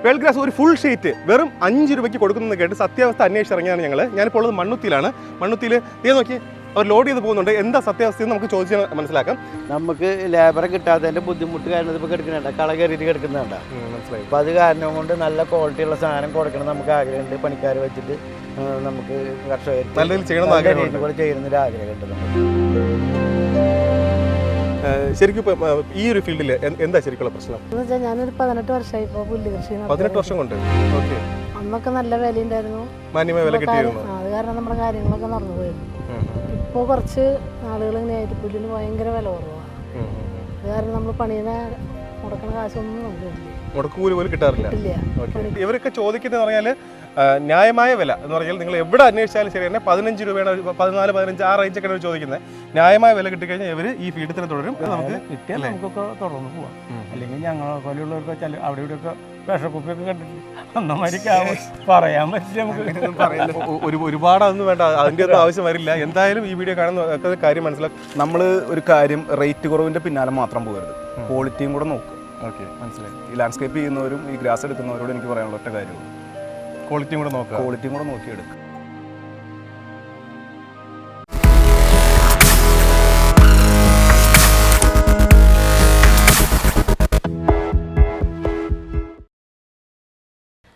World grass ഒരു full sheet വെറും 5 രൂപയ്ക്ക് കൊടുക്കുന്നത് കേട്ട് സത്യാവസ്ഥ അന്വേഷിച്ചിറങ്ങിയാണ് ഞാനിപ്പോൾ ഉള്ളത് മണ്ണുത്തിയിലാണ്. മണ്ണുത്തിയിൽ നോക്കി അവർ ലോഡ് ചെയ്ത് പോകുന്നുണ്ട്. എന്താ സത്യാവസ്ഥ നമുക്ക് ചോദിച്ച് മനസ്സിലാക്കാം. നമുക്ക് ലേബറെ കിട്ടാത്തതിന്റെ ബുദ്ധിമുട്ട് കാരണം ഇപ്പോൾ കിടക്കുന്നുണ്ട്, കള കയറിയിട്ട് കിടക്കുന്നുണ്ട്. മനസ്സിലായി. അപ്പോൾ അത് കാരണം കൊണ്ട് നല്ല ക്വാളിറ്റിയുള്ള സാധനം കൊടുക്കണം നമുക്ക് ആഗ്രഹമുണ്ട്. പണിക്കാർ വെച്ചിട്ട് നമുക്ക് കർഷകർ നല്ല രീതിയിൽ ചെയ്യണമെന്ന് ആഗ്രഹമുണ്ട്. കൂടെ ചെയ്യുന്നൊരു ആഗ്രഹമുണ്ട് നമുക്ക്. ശരിക്കും ഈ ഒരു ഫീൽഡിൽ എന്താ ശരിക്കുള്ള പ്രശ്നം? ഞാനൊരു 18 വർഷമായി ഇപ്പോൾ പുല്ല് കൃഷി. 18 വർഷം കൊണ്ട്. ഓക്കെ. അന്നൊക്കെ നല്ല വില ഉണ്ടായിരുന്നു, മാന്യമായ വില കിട്ടിയിരുന്നു. അത് കാരണം നമ്മുടെ കാര്യങ്ങളൊക്കെ നടന്നു പോയിരുന്നു. ഇപ്പോൾ കുറച്ച് ആളുകൾ ഇങ്ങനെയായിട്ട് പുല്ലിന് ഭയങ്കര വില കുറവാണ്. അത് കാരണം നമ്മൾ പണിയെ മുടക്കണ കാശൊന്നും നമുക്ക് മുടക്കൂലി പോലും കിട്ടാറില്ല. കിട്ടില്ല. ഇവരൊക്കെ ചോദിക്കുന്നത് പറഞ്ഞാൽ ന്യായമായ വില എന്ന് പറഞ്ഞാൽ നിങ്ങൾ എവിടെ അന്വേഷിച്ചാലും ശരി തന്നെ 15 രൂപയാണ്, 14, 15 ആ റേഞ്ചൊക്കെയാണ് ചോദിക്കുന്നത്. ന്യായമായ വില കിട്ടിക്കഴിഞ്ഞാൽ ഇവർ ഈ ഫീൽഡിൽ തന്നെ തുടരും. നമുക്ക് കിട്ടിയാൽ നമുക്കൊക്കെ തുടർന്ന് പോവാം. അല്ലെങ്കിൽ ഞങ്ങളെ പോലെയുള്ളവർക്ക് വെച്ചാൽ അവിടെ ഇവിടെയൊക്കെ വിഷക്കുപ്പിയൊക്കെ കണ്ടിട്ട് അന്നമാരിക്ക് പറയാൻ പറ്റില്ല. നമുക്ക് ഒരുപാട് അതൊന്നും വേണ്ട, അതിൻ്റെ ഒന്നും ആവശ്യം വരില്ല. എന്തായാലും ഈ വീഡിയോ കാണുന്ന കാര്യം മനസ്സിലാക്കും. നമ്മൾ ഒരു കാര്യം റേറ്റ് കുറവിൻ്റെ പിന്നാലെ മാത്രം പോകരുത്, ക്വാളിറ്റിയും കൂടെ നോക്കുക. ഓക്കെ, മനസ്സിലായി. ഈ ലാൻഡ്സ്കേപ്പ് ചെയ്യുന്നവരും ഈ ഗ്രാസ് എടുക്കുന്നവരോട് എനിക്ക് പറയാനുള്ള ഒറ്റ കാര്യമുള്ളൂ, ക്വാളിറ്റിയും കൂടെ നോക്കുക. ക്വാളിറ്റിയും കൂടെ നോക്കിയെടുക്കുക.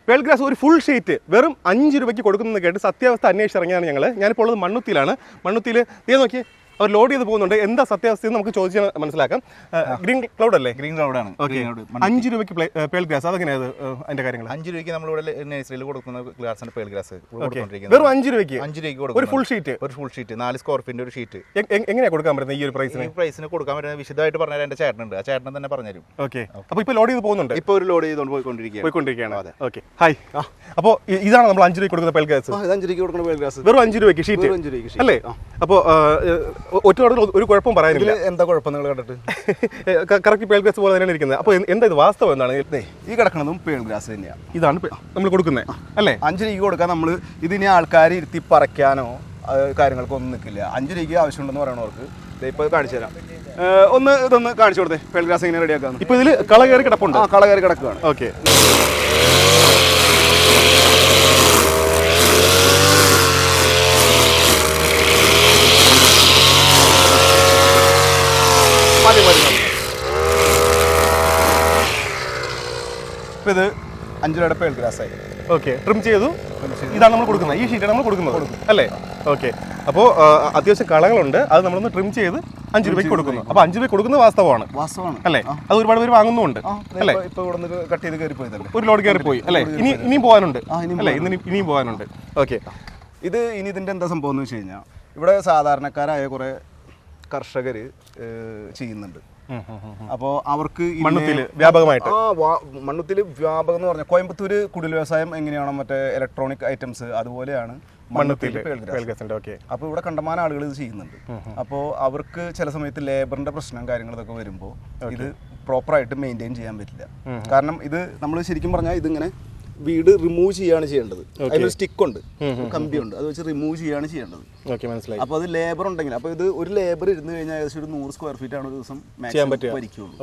വേൾഡ് ഗ്രാസ് ഒരു ഫുൾ ഷീറ്റ് വെറും 5 രൂപയ്ക്ക് കൊടുക്കുന്നത് കേട്ട് സത്യാവസ്ഥ അന്വേഷിച്ചിറങ്ങിയാണ് ഞാനിപ്പോൾ ഉള്ളത് മണ്ണുത്തിയിലാണ്. മണ്ണുത്തിയിൽ നോക്കി അവർ ലോഡ് ചെയ്ത് പോകുന്നുണ്ട്. എന്താ സത്യാവസ്ഥ നമുക്ക് ചോദിച്ച് മനസ്സിലാക്കാം. ഗ്രീൻ ക്ലൗഡ് അല്ലേ? ഗ്രീൻ ക്ലൗഡാണ്. 5 രൂപയ്ക്ക് പേൾ ഗ്രാസ്, അതെങ്ങനെയാണ് അതിന്റെ കാര്യങ്ങൾ? 5 രൂപയ്ക്ക് നമ്മളിവിടെ നഴ്സറിയിൽ കൊടുക്കുന്ന ഗ്ലാസാണ് പേൾ ഗ്രാസ്. വെറും 5 രൂപയ്ക്ക് കൊടുക്കും. ഒരു ഫുൾ ഷീറ്റ്. 4 സ്ക്വയർ ഫീറ്റിന്റെ ഒരു ഷീറ്റ്. എങ്ങനെയാണ് കൊടുക്കാൻ പറ്റുന്നത് ഈ ഒരു പ്രൈസിന് കൊടുക്കാൻ പറ്റുന്നത് വിശദമായിട്ട് പറഞ്ഞാൽ എന്റെ ചേട്ടനുണ്ട്, ആ ചേട്ടൻ തന്നെ പറഞ്ഞുതരും. ഓക്കെ. അപ്പോൾ ഇപ്പോൾ ലോഡ് ചെയ്ത് പോകുന്നുണ്ട്. ഇപ്പോൾ ഒരു ലോഡ് ചെയ്തുകൊണ്ട് പോയിക്കൊണ്ടിരിക്കുകയാണ്. അതെ. ഓക്കെ. ഹായ്. അപ്പോൾ ഇതാണ് നമ്മൾ 5 രൂപയ്ക്ക് കൊടുക്കുന്ന പേൾ ഗ്രാസ്. 5 രൂപയ്ക്ക് കൊടുക്കുന്ന പേൾ ഗ്രാസ് വെറും 5 രൂപയ്ക്ക് ഷീറ്റ് അല്ലേ? അപ്പോൾ ഒറ്റ ഒരു കുഴപ്പം പറയാനില്ല. എന്താ കുഴപ്പം നിങ്ങൾ കണ്ടിട്ട്? കറക്റ്റ് പേൾ ഗ്രാസ് പോലെ തന്നെയാണ് ഇരിക്കുന്നത്. അപ്പോൾ എന്താ ഇത് വാസ്തവം എന്താണ്? ഈ കിടക്കുന്നതും പേൾ ഗ്രാസ് തന്നെയാണ്. ഇതാണ് നമ്മൾ കൊടുക്കുന്നത് അല്ലേ? 5 രൂപയ്ക്ക് കൊടുക്കാൻ നമ്മൾ ഇതിനെ ആൾക്കാർ ഇരുത്തി പറിക്കാനോ കാര്യങ്ങൾക്കൊന്നും നിൽക്കില്ല. 5 രൂപയ്ക്ക് ആവശ്യമുണ്ടെന്ന് പറയണവർക്ക് ഇപ്പോൾ കാണിച്ചു തരാം. ഇതൊന്ന് കാണിച്ചു കൊടുത്തേ, പേൾ ഗ്രാസ് എങ്ങനെ റെഡിയാക്കാന്ന്. ഇപ്പോൾ ഇതിൽ കള കയറി കിടപ്പുണ്ട്. കള കയറി കിടക്കുകയാണ്. ഓക്കെ. ഇപ്പോൾ ഇത് 5 രൂപയുടെ പേൾ ഗ്രാസ് ആയി. ഓക്കെ. ട്രിം ചെയ്തു. ഇതാണ് നമ്മൾ കൊടുക്കുന്നത്, ഈ ഷീറ്റാണ് നമ്മൾ കൊടുക്കുന്നത് അല്ലേ? ഓക്കെ. അപ്പോൾ അത്യാവശ്യം കളകളുണ്ട്, അത് നമ്മളൊന്ന് ട്രിം ചെയ്ത് 5 രൂപയ്ക്ക് കൊടുക്കുന്നു. അപ്പോൾ 5 രൂപയ്ക്ക് കൊടുക്കുന്നത് വാസ്തവമാണ് അല്ലേ? അത് ഒരുപാട് പേര് വാങ്ങുന്നുമുണ്ട് അല്ലേ? ഇപ്പോൾ ഇവിടെ നിന്ന് കട്ട് ചെയ്ത് കയറി പോയതല്ലേ, ഒരു ലോഡ് കയറി പോയി അല്ലേ? ഇനിയും പോകാനുണ്ട് അല്ലേ? ഇനിയും പോകാനുണ്ട്. ഓക്കെ. ഇനി ഇതിൻ്റെ എന്താ സംഭവം എന്ന് വെച്ച് കഴിഞ്ഞാൽ ഇവിടെ സാധാരണക്കാരായ കുറേ കർഷകർ ചെയ്യുന്നുണ്ട്. അപ്പോൾ അവർക്ക് മണ്ണുത്തിൽ വ്യാപകമായിട്ട് മണ്ണുത്തിൽ വ്യാപകം എന്ന് പറഞ്ഞാൽ കോയമ്പത്തൂര് കുടിൽ വ്യവസായം എങ്ങനെയാണോ മറ്റേ ഇലക്ട്രോണിക് ഐറ്റംസ് അതുപോലെയാണ് മണ്ണുത്തിൽ പേൾ ഗ്രാസ്. അപ്പോൾ ഇവിടെ കണ്ടമാനം ആളുകൾ ഇത് ചെയ്യുന്നുണ്ട്. അപ്പോൾ അവർക്ക് ചില സമയത്ത് ലേബറിന്റെ പ്രശ്നം കാര്യങ്ങളൊക്കെ വരുമ്പോൾ ഇത് പ്രോപ്പറായിട്ട് മെയിൻറ്റെയിൻ ചെയ്യാൻ പറ്റില്ല. കാരണം ഇത് നമ്മൾ ശരിക്കും പറഞ്ഞാൽ ഇതിങ്ങനെ വീട് റിമൂവ് ചെയ്യാണ് ചെയ്യേണ്ടത്. അതിനൊരു സ്റ്റിക്കുണ്ട്, കമ്പിയുണ്ട്, അത് വെച്ച് റിമൂവ് ചെയ്യാണ് ചെയ്യേണ്ടത്. അപ്പോൾ അത് ലേബർ ഉണ്ടെങ്കിൽ, അപ്പോൾ ഇത് ഒരു ലേബർ ഇരുന്ന് കഴിഞ്ഞാൽ ഏകദേശം ഒരു 100 സ്ക്വയർ ഫീറ്റ് ആണ് ഒരു ദിവസം വലിക്കുള്ളൂ,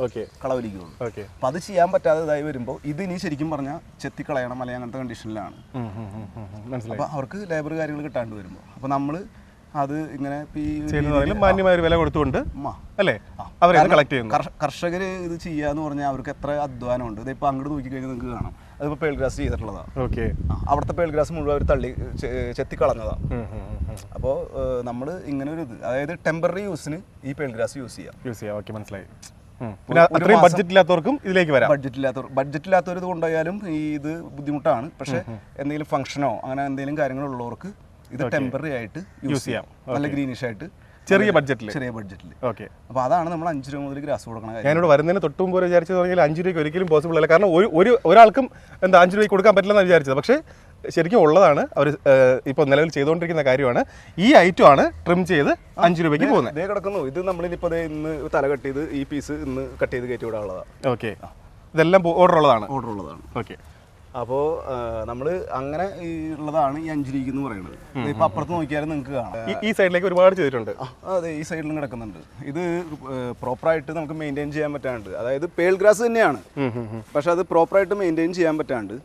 കളവലിക്കുള്ളൂ. അപ്പോൾ അത് ചെയ്യാൻ പറ്റാതെ ഇതായി വരുമ്പോൾ ഇത് ഇനി ശരിക്കും പറഞ്ഞാൽ ചെത്തിക്കളയണം അല്ലെങ്കിൽ അങ്ങനത്തെ കണ്ടീഷനിലാണ്. അപ്പോൾ അവർക്ക് ലേബർ കാര്യങ്ങൾ കിട്ടാണ്ട് വരുമ്പോൾ അപ്പോൾ നമ്മൾ അത് ഇങ്ങനെ മാന്യമായ ഒരു വില കൊടുത്തുകൊണ്ട് അല്ലേ അവരെ കളക്ട് ചെയ്യുന്നു. കർഷകർ ഇത് ചെയ്യാന്ന് പറഞ്ഞാൽ അവർക്ക് എത്ര അധ്വാനമുണ്ട്. ഇതിപ്പോൾ അങ്ങോട്ട് നോക്കിക്കഴിഞ്ഞാൽ നിങ്ങൾക്ക് കാണാം, അതിപ്പോൾ പേൾ ഗ്രാസ് ചെയ്തിട്ടുള്ളതാണ്. ഓക്കെ. അവിടുത്തെ പേൾ ഗ്രാസ് മുഴുവൻ അവർ ചെത്തിക്കളഞ്ഞതാണ്. അപ്പോൾ നമ്മൾ ഇങ്ങനെ ഒരു ഇത്, അതായത് ടെമ്പററി യൂസിന് ഈ പേൾ ഗ്രാസ് യൂസ് ചെയ്യാം. ഓക്കെ, മനസ്സിലായി. അത്രയും ബഡ്ജറ്റ് ഇല്ലാത്തവർക്കും ഇതിലേക്ക് വരാം. ബഡ്ജറ്റ് ഇല്ലാത്തവർ ഇത് കൊണ്ടുപോയാലും ഇത് ബുദ്ധിമുട്ടാണ്. പക്ഷേ എന്തെങ്കിലും ഫംഗ്ഷനോ അങ്ങനെ എന്തെങ്കിലും കാര്യങ്ങളുള്ളവർക്ക് ഇത് ടെമ്പററി ആയിട്ട് യൂസ് ചെയ്യാം. നല്ല ഗ്രീനിഷ് ആയിട്ട് ചെറിയ ബഡ്ജറ്റിൽ. ഓക്കെ. അപ്പോൾ അതാണ് നമ്മൾ 5 രൂപ മുതൽ ഗ്രാസ് കൊടുക്കണം. ഞാനിവിടെ വരുന്നതിന് തൊട്ട് മുമ്പ് വിചാരിച്ചത് പറഞ്ഞാൽ 5 രൂപയ്ക്ക് ഒരിക്കലും പോസിബിൾ അല്ല. കാരണം ഒരാൾക്കും 5 രൂപയ്ക്ക് കൊടുക്കാൻ പറ്റില്ലെന്നാണ് വിചാരിച്ചത്. പക്ഷേ ശരിക്കും ഉള്ളതാണ്. അവർ ഇപ്പോൾ നിലവിൽ ചെയ്തുകൊണ്ടിരിക്കുന്ന കാര്യമാണ്. ഈ ഐറ്റം ആണ് ട്രിം ചെയ്ത് 5 രൂപയ്ക്ക് പോകുന്നത്. ഇതേ കിടക്കുന്നു. ഇത് നമ്മളിപ്പോൾ ഇന്ന് തല കട്ട് ചെയ്ത് ഈ പീസ് ഇന്ന് കട്ട് ചെയ്ത് കയറ്റി വിടാനുള്ളതാണ്. ഓക്കെ. ഇതെല്ലാം ഓർഡർ ഉള്ളതാണ്. ഓക്കെ. അപ്പോൾ നമ്മൾ അങ്ങനെ ഉള്ളതാണ് ഈ 5 രൂപയ്ക്ക് എന്ന് പറയുന്നത്. ഇപ്പം അപ്പുറത്ത് നോക്കിയാലും നിങ്ങൾക്ക് കാണാം. ഈ സൈഡിലേക്ക് ഒരുപാട് ചെയ്തിട്ടുണ്ട്. അതെ, ഈ സൈഡിലും കിടക്കുന്നുണ്ട്. ഇത് പ്രോപ്പറായിട്ട് നമുക്ക് മെയിൻറ്റെയിൻ ചെയ്യാൻ പറ്റാണ്ട്, അതായത് പേൾ ഗ്രാസ് തന്നെയാണ്, പക്ഷെ അത് പ്രോപ്പറായിട്ട് മെയിൻറ്റെയിൻ ചെയ്യാൻ പറ്റാണ്ട്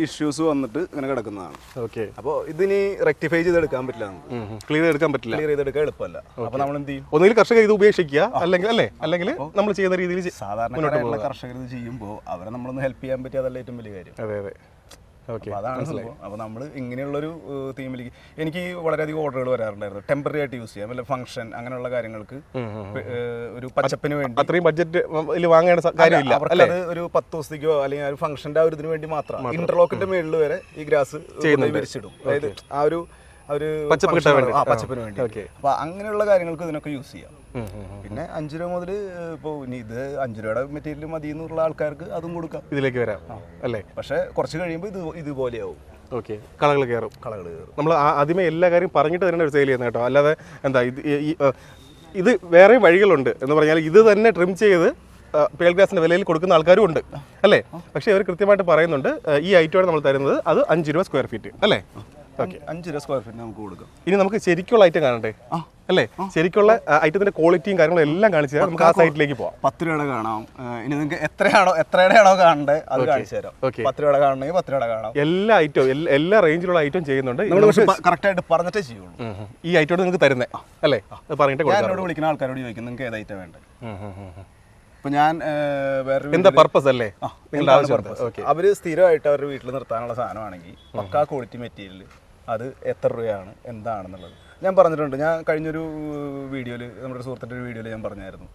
ഇഷ്യൂസ് വന്നിട്ട് ഇങ്ങനെ കിടക്കുന്നതാണ്. ഓക്കെ. അപ്പോൾ ഇതിനി റെക്ടിഫൈ ചെയ്തെടുക്കാൻ പറ്റില്ല, ക്ലിയർ ചെയ്തെടുക്കാൻ പറ്റില്ല, ക്ലിയർ ചെയ്തെടുക്കാൻ എളുപ്പമല്ല. അപ്പോൾ നമ്മൾ എന്ത് ചെയ്യും? ഒന്നുകിൽ കർഷകർ ഇത് ഉപേക്ഷിക്കുക, അല്ലെങ്കിൽ നമ്മൾ ചെയ്യുന്ന രീതിയിൽ സാധാരണ കർഷകർ ഇത് ചെയ്യുമ്പോൾ അവരെ നമ്മളൊന്ന് ഹെൽപ്പ് ചെയ്യാൻ പറ്റിയ അതല്ല ഏറ്റവും വലിയ കാര്യം. അതെ അതെ. ഓക്കെ. അതാണ് സംഭവം. അപ്പോൾ നമ്മൾ ഇങ്ങനെയുള്ളൊരു തീമിലേക്ക് എനിക്ക് വളരെയധികം ഓർഡറുകൾ വരാറുണ്ടായിരുന്നു. ടെമ്പററി ആയിട്ട് യൂസ് ചെയ്യാം, വല്ല ഫംഗ്ഷൻ അങ്ങനെയുള്ള കാര്യങ്ങൾക്ക് ഒരു പച്ചപ്പിന് വേണ്ടി. അത്രയും ബഡ്ജറ്റ് വാങ്ങേണ്ട കാര്യമില്ല, അവർക്കത് ഒരു 10 ദിവസത്തേക്കോ അല്ലെങ്കിൽ ഒരു ഫംഗ്ഷന്റെ ആ ഒരു ഇതിന് വേണ്ടി മാത്രം ഇന്റർലോക്കിന്റെ മേളിൽ വരെ ഈ ഗ്രാസ് വിരിച്ചിടും. അതായത് ആ ഒരു പച്ചപ്പിന് വേണ്ടി. അപ്പൊ അങ്ങനെയുള്ള കാര്യങ്ങൾക്ക് ഇതിനൊക്കെ യൂസ് ചെയ്യാം. പിന്നെ 5 രൂപ മുതൽ ഇപ്പോൾ ഇനി ഇത് 5 രൂപയുടെ മെറ്റീരിയൽ മതി എന്നുള്ള ആൾക്കാർക്ക് അതും കൊടുക്കാം, ഇതിലേക്ക് വരാം അല്ലേ. പക്ഷെ കുറച്ച് കഴിയുമ്പോൾ ഇതുപോലെയാവും. ഓക്കെ. കളകൾ കയറും. നമ്മൾ ആദ്യമേ എല്ലാ കാര്യം പറഞ്ഞിട്ട് തന്നെ സെയിൽ ചെയ്യുന്നത് കേട്ടോ, അല്ലാതെ എന്താ ഇത് വേറെ വഴികളുണ്ട് എന്ന് പറഞ്ഞാൽ ഇത് തന്നെ ട്രിം ചെയ്ത് പേൾ ഗ്രാസിന്റെ വിലയിൽ കൊടുക്കുന്ന ആൾക്കാരും ഉണ്ട് അല്ലേ. പക്ഷേ അവർ കൃത്യമായിട്ട് പറയുന്നുണ്ട് ഈ ഐറ്റമാണ് നമ്മൾ തരുന്നത്, അത് 5 രൂപ സ്ക്വയർ ഫീറ്റ് അല്ലേ. ഓക്കെ. 5 രൂപ സ്ക്വയർ ഫീറ്റ് നമുക്ക് കൊടുക്കാം. ഇനി നമുക്ക് ശരിക്കുള്ള ഐറ്റം കാണണ്ടേ അല്ലേ. ശരിക്കുള്ള ഐറ്റത്തിന്റെ ക്വാളിറ്റിയും കാര്യങ്ങളും എല്ലാം കാണിച്ചു തരാം. നമുക്ക് ആ സൈറ്റിലേക്ക് പോവാം. 10 രൂപയുടെ കാണാം. ഇനി നിങ്ങൾക്ക് എത്രയുടെയാണോ കാണണ്ടേ അത് കാണിച്ചു തരാം. 10 രൂപയുടെ കാണണമെങ്കിൽ 10 രൂപയുടെ കാണാം. എല്ലാ ഐറ്റവും എല്ലാ റേഞ്ചിലുള്ള ഐറ്റം ചെയ്യുന്നുണ്ട്. കറക്റ്റ് ആയിട്ട് പറഞ്ഞിട്ടേ ചെയ്യുള്ളൂ. ഈ ഐറ്റം നിങ്ങൾക്ക് തരുന്നേ അല്ലേ, അത് പറഞ്ഞിട്ട് എന്നോട് വിളിക്കുന്ന ആൾക്കാരോട് ചോദിക്കും നിങ്ങൾക്ക് ഏത് ഐറ്റം വേണ്ടത്. ഇപ്പൊ ഞാൻ വേറെ എന്താ പർപ്പസ് അല്ലേ നിങ്ങളുടെ ആവശ്യം. അവര് സ്ഥിരമായിട്ട് അവരുടെ വീട്ടിൽ നിർത്താനുള്ള സാധനമാണെങ്കിൽ പക്കാ ക്വാളിറ്റി മെറ്റീരിയൽ അത് എത്ര രൂപയാണ് എന്താണെന്നുള്ളത് ഞാൻ പറഞ്ഞിട്ടുണ്ട്. ഞാൻ കഴിഞ്ഞൊരു വീഡിയോയിൽ നമ്മുടെ സുഹൃത്തിന്റെ ഒരു വീഡിയോയിൽ ഞാൻ പറഞ്ഞായിരുന്നു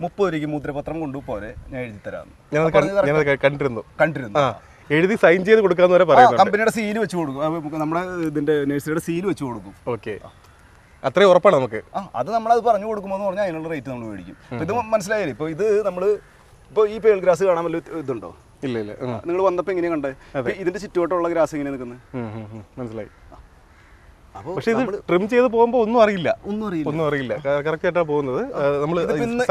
30 രൂപയ്ക്ക് മുദ്രപത്രം കൊണ്ടുപോലെ ഞാൻ എഴുതി തരാമെന്ന്. കണ്ടിരുന്നു. എഴുതി സൈൻ ചെയ്ത് കൊടുക്കാന്ന് വരെ പറയുന്നത്. കമ്പനിയുടെ സീല് വെച്ച് കൊടുക്കും, നമ്മുടെ ഇതിന്റെ നഴ്സറിയുടെ സീല് വെച്ച് കൊടുക്കും. ഓക്കെ. അത്രയും ഉറപ്പാണ് നമുക്ക്. അത് നമ്മളത് പറഞ്ഞു കൊടുക്കുമ്പോൾ പറഞ്ഞാൽ അതിനുള്ള റേറ്റ് നമ്മൾ മേടിക്കും. ഇത് മനസ്സിലായില്ലേ? ഇപ്പോൾ ഇത് നമ്മൾ ഇപ്പോൾ ഈ പേൾ ഗ്രാസ് കാണാൻ വല്ല ഇതുണ്ടോ? ഇല്ല. നിങ്ങൾ വന്നപ്പോൾ എങ്ങനെയാ കണ്ടേ? ഇതിന്റെ ചുറ്റുവട്ടമുള്ള ഗ്രാസ് എങ്ങനെ നിൽക്കുന്നത് മനസ്സിലായി. പക്ഷെ ഇത് ട്രിം ചെയ്ത് പോകുമ്പോൾ ഒന്നും അറിയില്ല. കറക്റ്റ് ആയിട്ടാണ് പോകുന്നത്. നമ്മൾ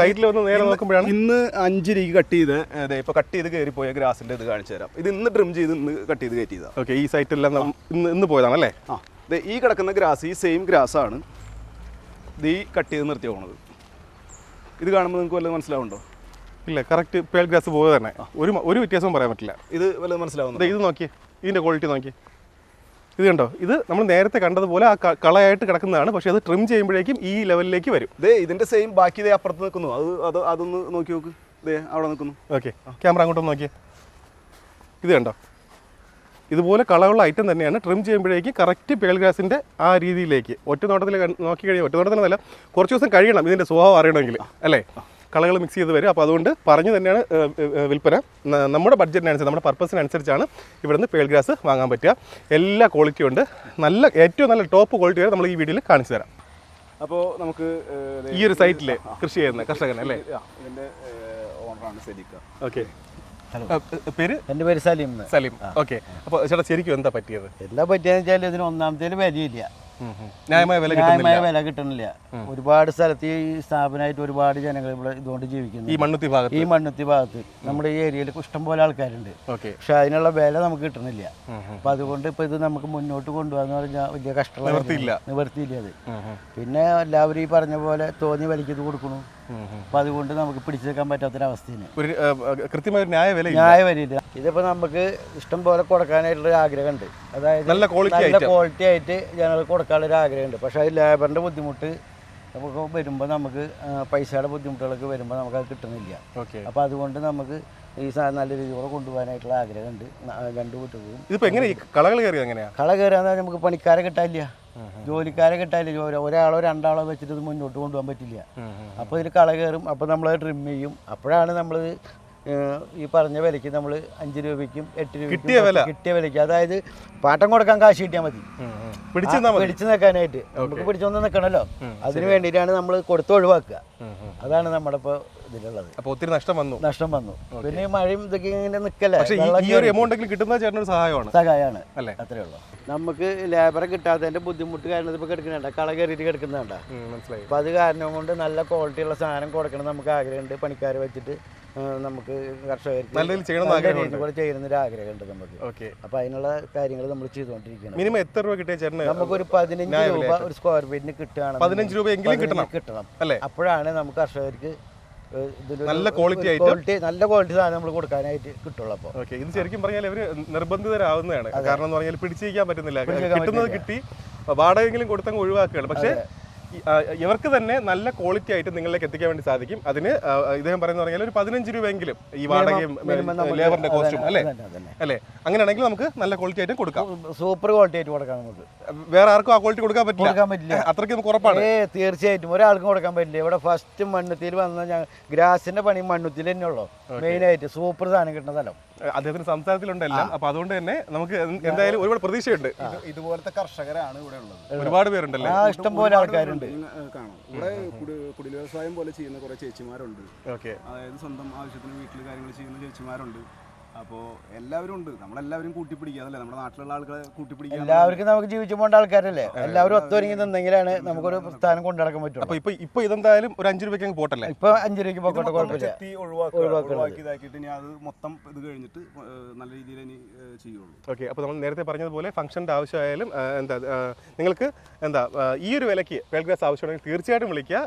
സൈറ്റിൽ വന്ന് നേരെ നോക്കുമ്പോഴാണ് ഇന്ന് 5 രൂപ കട്ട് ചെയ്ത് ഇപ്പൊ കട്ട് ചെയ്ത് കയറി പോയ ഗ്രാസിന്റെ ഇത് കാണിച്ചു തരാം. ഇത് ഇന്ന് ട്രിം ചെയ്ത് ഇന്ന് കട്ട് ചെയ്ത് കയറ്റിയതാണ്. ഓക്കെ. ഈ സൈറ്റിലെല്ലാം ഇന്ന് പോയതാണല്ലേ. ഈ കിടക്കുന്ന ഗ്രാസ് ഈ സെയിം ഗ്രാസ് ആണ് ഇത് ഈ കട്ട് ചെയ്ത് നിർത്തി പോണത്. ഇത് കാണുമ്പോൾ നിങ്ങൾക്ക് വല്ലതും മനസ്സിലാവുന്നുണ്ടോ? ഇല്ല. കറക്റ്റ് പേൾ ഗ്രാസ് പോയത് തന്നെ, ഒരു വ്യത്യാസവും പറയാൻ പറ്റില്ല. ഇത് വല്ലതും മനസ്സിലാവുന്നത്? ഇത് നോക്കിയേ, ഇതിന്റെ ക്വാളിറ്റി നോക്കിയേ. ഇത് കണ്ടോ, ഇത് നമ്മൾ നേരത്തെ കണ്ടതുപോലെ ആ കളയായിട്ട് കിടക്കുന്നതാണ്. പക്ഷെ അത് ട്രിം ചെയ്യുമ്പോഴേക്കും ഈ ലെവലിലേക്ക് വരും. ഇതിന്റെ സെയിം ബാക്കി അപ്പുറത്ത് നിൽക്കുന്നു. അതൊന്ന് നോക്കി നോക്ക്. അവിടെ നിൽക്കുന്നു. ഓക്കെ. ക്യാമറ അങ്ങോട്ടൊന്ന് നോക്കിയേ. ഇത് കണ്ടോ, ഇതുപോലെ കളറുള്ള ഐറ്റം തന്നെയാണ്. ട്രിം ചെയ്യുമ്പോഴേക്കും കറക്റ്റ് പേൾ ഗ്രാസിൻ്റെ ആ രീതിയിലേക്ക് ഒറ്റ നോട്ടത്തിൽ നോക്കി കഴിയും. ഒറ്റ നോട്ടത്തിലല്ല, കുറച്ച് ദിവസം കഴിയണം ഇതിൻ്റെ സ്വഭാവം അറിയണമെങ്കിൽ അല്ലേ. കളകൾ മിക്സ് ചെയ്ത് വരും. അപ്പോൾ അതുകൊണ്ട് പറഞ്ഞു തന്നെയാണ് വിൽപ്പന. നമ്മുടെ ബഡ്ജറ്റിനനുസരിച്ച്, നമ്മുടെ പർപ്പസിനനുസരിച്ചാണ് ഇവിടുന്ന് പേൾ ഗ്രാസ് വാങ്ങാൻ പറ്റുക. എല്ലാ ക്വാളിറ്റിയും ഉണ്ട്. ഏറ്റവും നല്ല ടോപ്പ് ക്വാളിറ്റി വരെ നമ്മൾ ഈ വീഡിയോയിൽ കാണിച്ചു തരാം. അപ്പോൾ നമുക്ക് ഈ ഒരു സൈറ്റിൽ കൃഷി ചെയ്യുന്ന കർഷകൻ അല്ലേ. ഇതിൻ്റെ ഓണറാണ് സെലിക്ക. ഓക്കെ. പേര്? എൻ്റെ പേര് സലീം. ഓക്കെ. അപ്പോൾ ചേട്ടാ ശരിക്കും എന്താ പറ്റിയത്? എന്താ പറ്റിയെന്ന് വെച്ചാൽ ഇതിന് ഒന്നാമത്തേൽ വിലയില്ല, ന്യായമായ വില കിട്ടുന്നില്ല. ഒരുപാട് സ്ഥലത്ത് ഈ സ്ഥാപനമായിട്ട് ഒരുപാട് ജനങ്ങൾ ഇവിടെ ഇതുകൊണ്ട് ജീവിക്കുന്നു. ഈ മണ്ണുത്തി ഭാഗത്ത് നമ്മുടെ ഈ ഏരിയയിൽ ഇഷ്ടംപോലെ ആൾക്കാരുണ്ട്. പക്ഷെ അതിനുള്ള വില നമുക്ക് കിട്ടുന്നില്ല. അപ്പൊ അതുകൊണ്ട് ഇപ്പൊ ഇത് നമുക്ക് മുന്നോട്ട് കൊണ്ടുപോകാന്ന് പറഞ്ഞാൽ വലിയ കഷ്ടമുള്ള നിവർത്തിയില്ല അത്. പിന്നെ എല്ലാവരും ഈ പറഞ്ഞ പോലെ തോന്നി വിലയ്ക്ക് ഇത് കൊടുക്കണു. അപ്പൊ അതുകൊണ്ട് നമുക്ക് പിടിച്ചെടുക്കാൻ പറ്റാത്തൊരവസ്ഥയാണ്. ന്യായ വിലയില്ല. ഇതിപ്പോ നമുക്ക് ഇഷ്ടം പോലെ കൊടുക്കാനായിട്ടുള്ള ആഗ്രഹമുണ്ട്. അതായത് നല്ല ക്വാളിറ്റി ആയിട്ട് ജനങ്ങൾക്ക് കൊടുക്കാനുള്ള ഒരു ആഗ്രഹമുണ്ട്. പക്ഷെ അത് ലേബറിന്റെ ബുദ്ധിമുട്ട് നമുക്ക് വരുമ്പോൾ, നമുക്ക് പൈസയുടെ ബുദ്ധിമുട്ടുകളൊക്കെ വരുമ്പോൾ നമുക്കത് കിട്ടുന്നില്ല. അപ്പോൾ അതുകൊണ്ട് നമുക്ക് ഈ നല്ല രീതിയോടെ കൊണ്ടുപോകാനായിട്ടുള്ള ആഗ്രഹമുണ്ട്. 2 വീട്ടുകളും. കള കയറിയാൽ നമുക്ക് പണിക്കാരെ കിട്ടാനില്ല, ജോലിക്കാരെ കിട്ടാനില്ല. ഒരാളോ 2 ആളോ വെച്ചിട്ട് ഇത് മുന്നോട്ട് കൊണ്ടുപോകാൻ പറ്റില്ല. അപ്പോൾ ഇതിൽ കള കയറും. അപ്പോൾ നമ്മളത് ട്രിം ചെയ്യും. അപ്പോഴാണ് നമ്മൾ ഈ പറഞ്ഞ വിലയ്ക്ക് നമ്മൾ 5 രൂപയ്ക്കും 8 രൂപയ്ക്കും കിട്ടിയ വിലയ്ക്ക്, അതായത് പാട്ടം കൊടുക്കാൻ കാശ് കിട്ടിയാൽ മതി, പിടിച്ചു നിൽക്കാനായിട്ട്. നമുക്ക് പിടിച്ചൊന്ന് നിൽക്കണമല്ലോ, അതിന് വേണ്ടിയിട്ടാണ് നമ്മൾ കൊടുത്ത് ഒഴിവാക്കുക. അതാണ് നമ്മുടെ ഇപ്പോൾ ഇതിലുള്ളത്. അപ്പോൾ ഒത്തിരി നഷ്ടം വന്നു. പിന്നെ മഴയും ഇതൊക്കെ ഇങ്ങനെ നിൽക്കല്ലേ, സഹായമാണ്. അത്രേ ഉള്ളൂ. നമുക്ക് ലേബറെ കിട്ടാത്തതിന്റെ ബുദ്ധിമുട്ട് കാരണം ഇപ്പൊ കിടക്കുന്നുണ്ട്, കള കയറിയിട്ട് കിടക്കുന്നുണ്ട. അപ്പൊ അത് കാരണം കൊണ്ട് നല്ല ക്വാളിറ്റി ഉള്ള സാധനം കൊടുക്കണം നമുക്ക് ആഗ്രഹമുണ്ട്. പണിക്കാരെ വെച്ചിട്ട് നമുക്ക് കർഷകർക്ക് നല്ല രീതിയിൽ ചെയ്യണമെന്ന് നല്ല ആഗ്രഹമുണ്ട്. രീതിയിൽ കൂടെ ചെയ്യുന്നൊരു ആഗ്രഹമുണ്ട് നമുക്ക്. ഓക്കെ. അപ്പോൾ അതിനുള്ള കാര്യങ്ങൾ നമ്മൾ ചെയ്തുകൊണ്ടിരിക്കണം. മിനിമം എത്ര രൂപ കിട്ടിയ ചേട്ടന്? നമുക്കൊരു 15 രൂപ ഒരു സ്ക്വയർ ഫീറ്റിന് കിട്ടുകയാണ്. 15 രൂപയെങ്കിലും കിട്ടണം അല്ലേ? അപ്പോഴാണ് നമുക്ക് കർഷകർക്ക് നല്ല ക്വാളിറ്റി ആയിട്ട് നല്ല ക്വാളിറ്റി സാധനം നമ്മൾ കൊടുക്കാനായിട്ട് കിട്ടുള്ളൂ. അപ്പോൾ ഓക്കെ. ഇത് ശരിക്കും പറഞ്ഞാൽ ഇവർ നിർബന്ധിതരാവുന്നതാണ്. കാരണം എന്ന് പറഞ്ഞാൽ പിടിച്ചിരിക്കാൻ പറ്റുന്നില്ല. കിട്ടുന്നത് കിട്ടി, വാടകയെങ്കിലും കൊടുത്തങ്ങ് ഒഴിവാക്കുകയാണ്. പക്ഷേ ഇവർക്ക് തന്നെ നല്ല ക്വാളിറ്റി ആയിട്ട് നിങ്ങളിലേക്ക് എത്തിക്കാൻ വേണ്ടി സാധിക്കും. അതിന് ഇദ്ദേഹം പറയുന്നത് പറഞ്ഞാൽ ഒരു 15 രൂപയെങ്കിലും ഈ വാടകയും ലേബറിന്റെ കോസ്റ്റും അല്ലേ? അങ്ങനെയാണെങ്കിൽ നമുക്ക് നല്ല ക്വാളിറ്റി ആയിട്ട് കൊടുക്കാം. സൂപ്പർ ക്വാളിറ്റി ആയിട്ട് കൊടുക്കാം. നമുക്ക് വേറെ ആർക്കും ആ ക്വാളിറ്റി കൊടുക്കാൻ പറ്റില്ല. അത്രയ്ക്ക് നമുക്ക് ഉറപ്പാണ്. തീർച്ചയായിട്ടും ഒരാൾക്കും കൊടുക്കാൻ പറ്റില്ല. ഇവിടെ ഫസ്റ്റ് മണ്ണുത്തിൽ വന്ന ഗ്രാസിന്റെ പണി മണ്ണുത്തിൽ തന്നെ ഉള്ളൂ. മെയിൻ ആയിട്ട് സൂപ്പർ സാധനം കിട്ടുന്ന സ്ഥലം. അദ്ദേഹത്തിന് സംസാരത്തിലുണ്ടെല്ലാം. അപ്പൊ അതുകൊണ്ട് തന്നെ കുടിലുവ്യവസായം എന്തായാലും ഒരുപാട് പ്രതീക്ഷയുണ്ട്. ഇതുപോലത്തെ കർഷകരാണ് ഇവിടെ ഉള്ളത്. ഒരുപാട് പേരുണ്ടല്ലേ? ഇഷ്ടംപോലെ ആൾക്കാരുണ്ട്. കാണാം ഇവിടെ കുടിൽ വ്യവസായം പോലെ ചെയ്യുന്ന കുറെ ചേച്ചിമാരുണ്ട്. ഓക്കെ. അതായത് സ്വന്തം ആവശ്യത്തിന് വീട്ടിൽ കാര്യങ്ങൾ ചെയ്യുന്ന ചേച്ചിമാരുണ്ട്. അപ്പോൾ എല്ലാവരും ഉണ്ട്. നമ്മളെല്ലാവരും കൂട്ടിപ്പിടിക്കുക, അതല്ലേ നമ്മുടെ നാട്ടിലുള്ള ആളുകളെ കൂട്ടിപ്പിടിക്കുക. എല്ലാവർക്കും നമുക്ക് ജീവിച്ചു പോകേണ്ട ആൾക്കാരല്ലേ? എല്ലാവരും ഒത്തൊരുങ്ങി നിന്നെങ്കിലാണ് നമുക്കൊരു സ്ഥാനം കൊണ്ടുനടക്കാൻ പറ്റും. അപ്പൊ ഇപ്പൊ ഇതെന്തായാലും ഒരു 5 രൂപയ്ക്ക് പോട്ടല്ലേ? ഇപ്പൊ 5 രൂപയ്ക്ക് പോക്കോട്ടെ, കുഴപ്പമില്ല. ഒഴിവാക്കി ഇതാക്കിയിട്ട് ഇനി അത് മൊത്തം ഇത് കഴിഞ്ഞിട്ട് നല്ല രീതിയിൽ ഇനി ചെയ്യുള്ളൂ. ഓക്കെ. അപ്പോൾ നമ്മൾ നേരത്തെ പറഞ്ഞതുപോലെ ഫംഗ്ഷൻ്റെ ആവശ്യമായാലും നിങ്ങൾക്ക് ഈ ഒരു വിലയ്ക്ക് പേൾ ഗ്രാസ് ആവശ്യമുണ്ടെങ്കിൽ തീർച്ചയായിട്ടും വിളിക്കുക.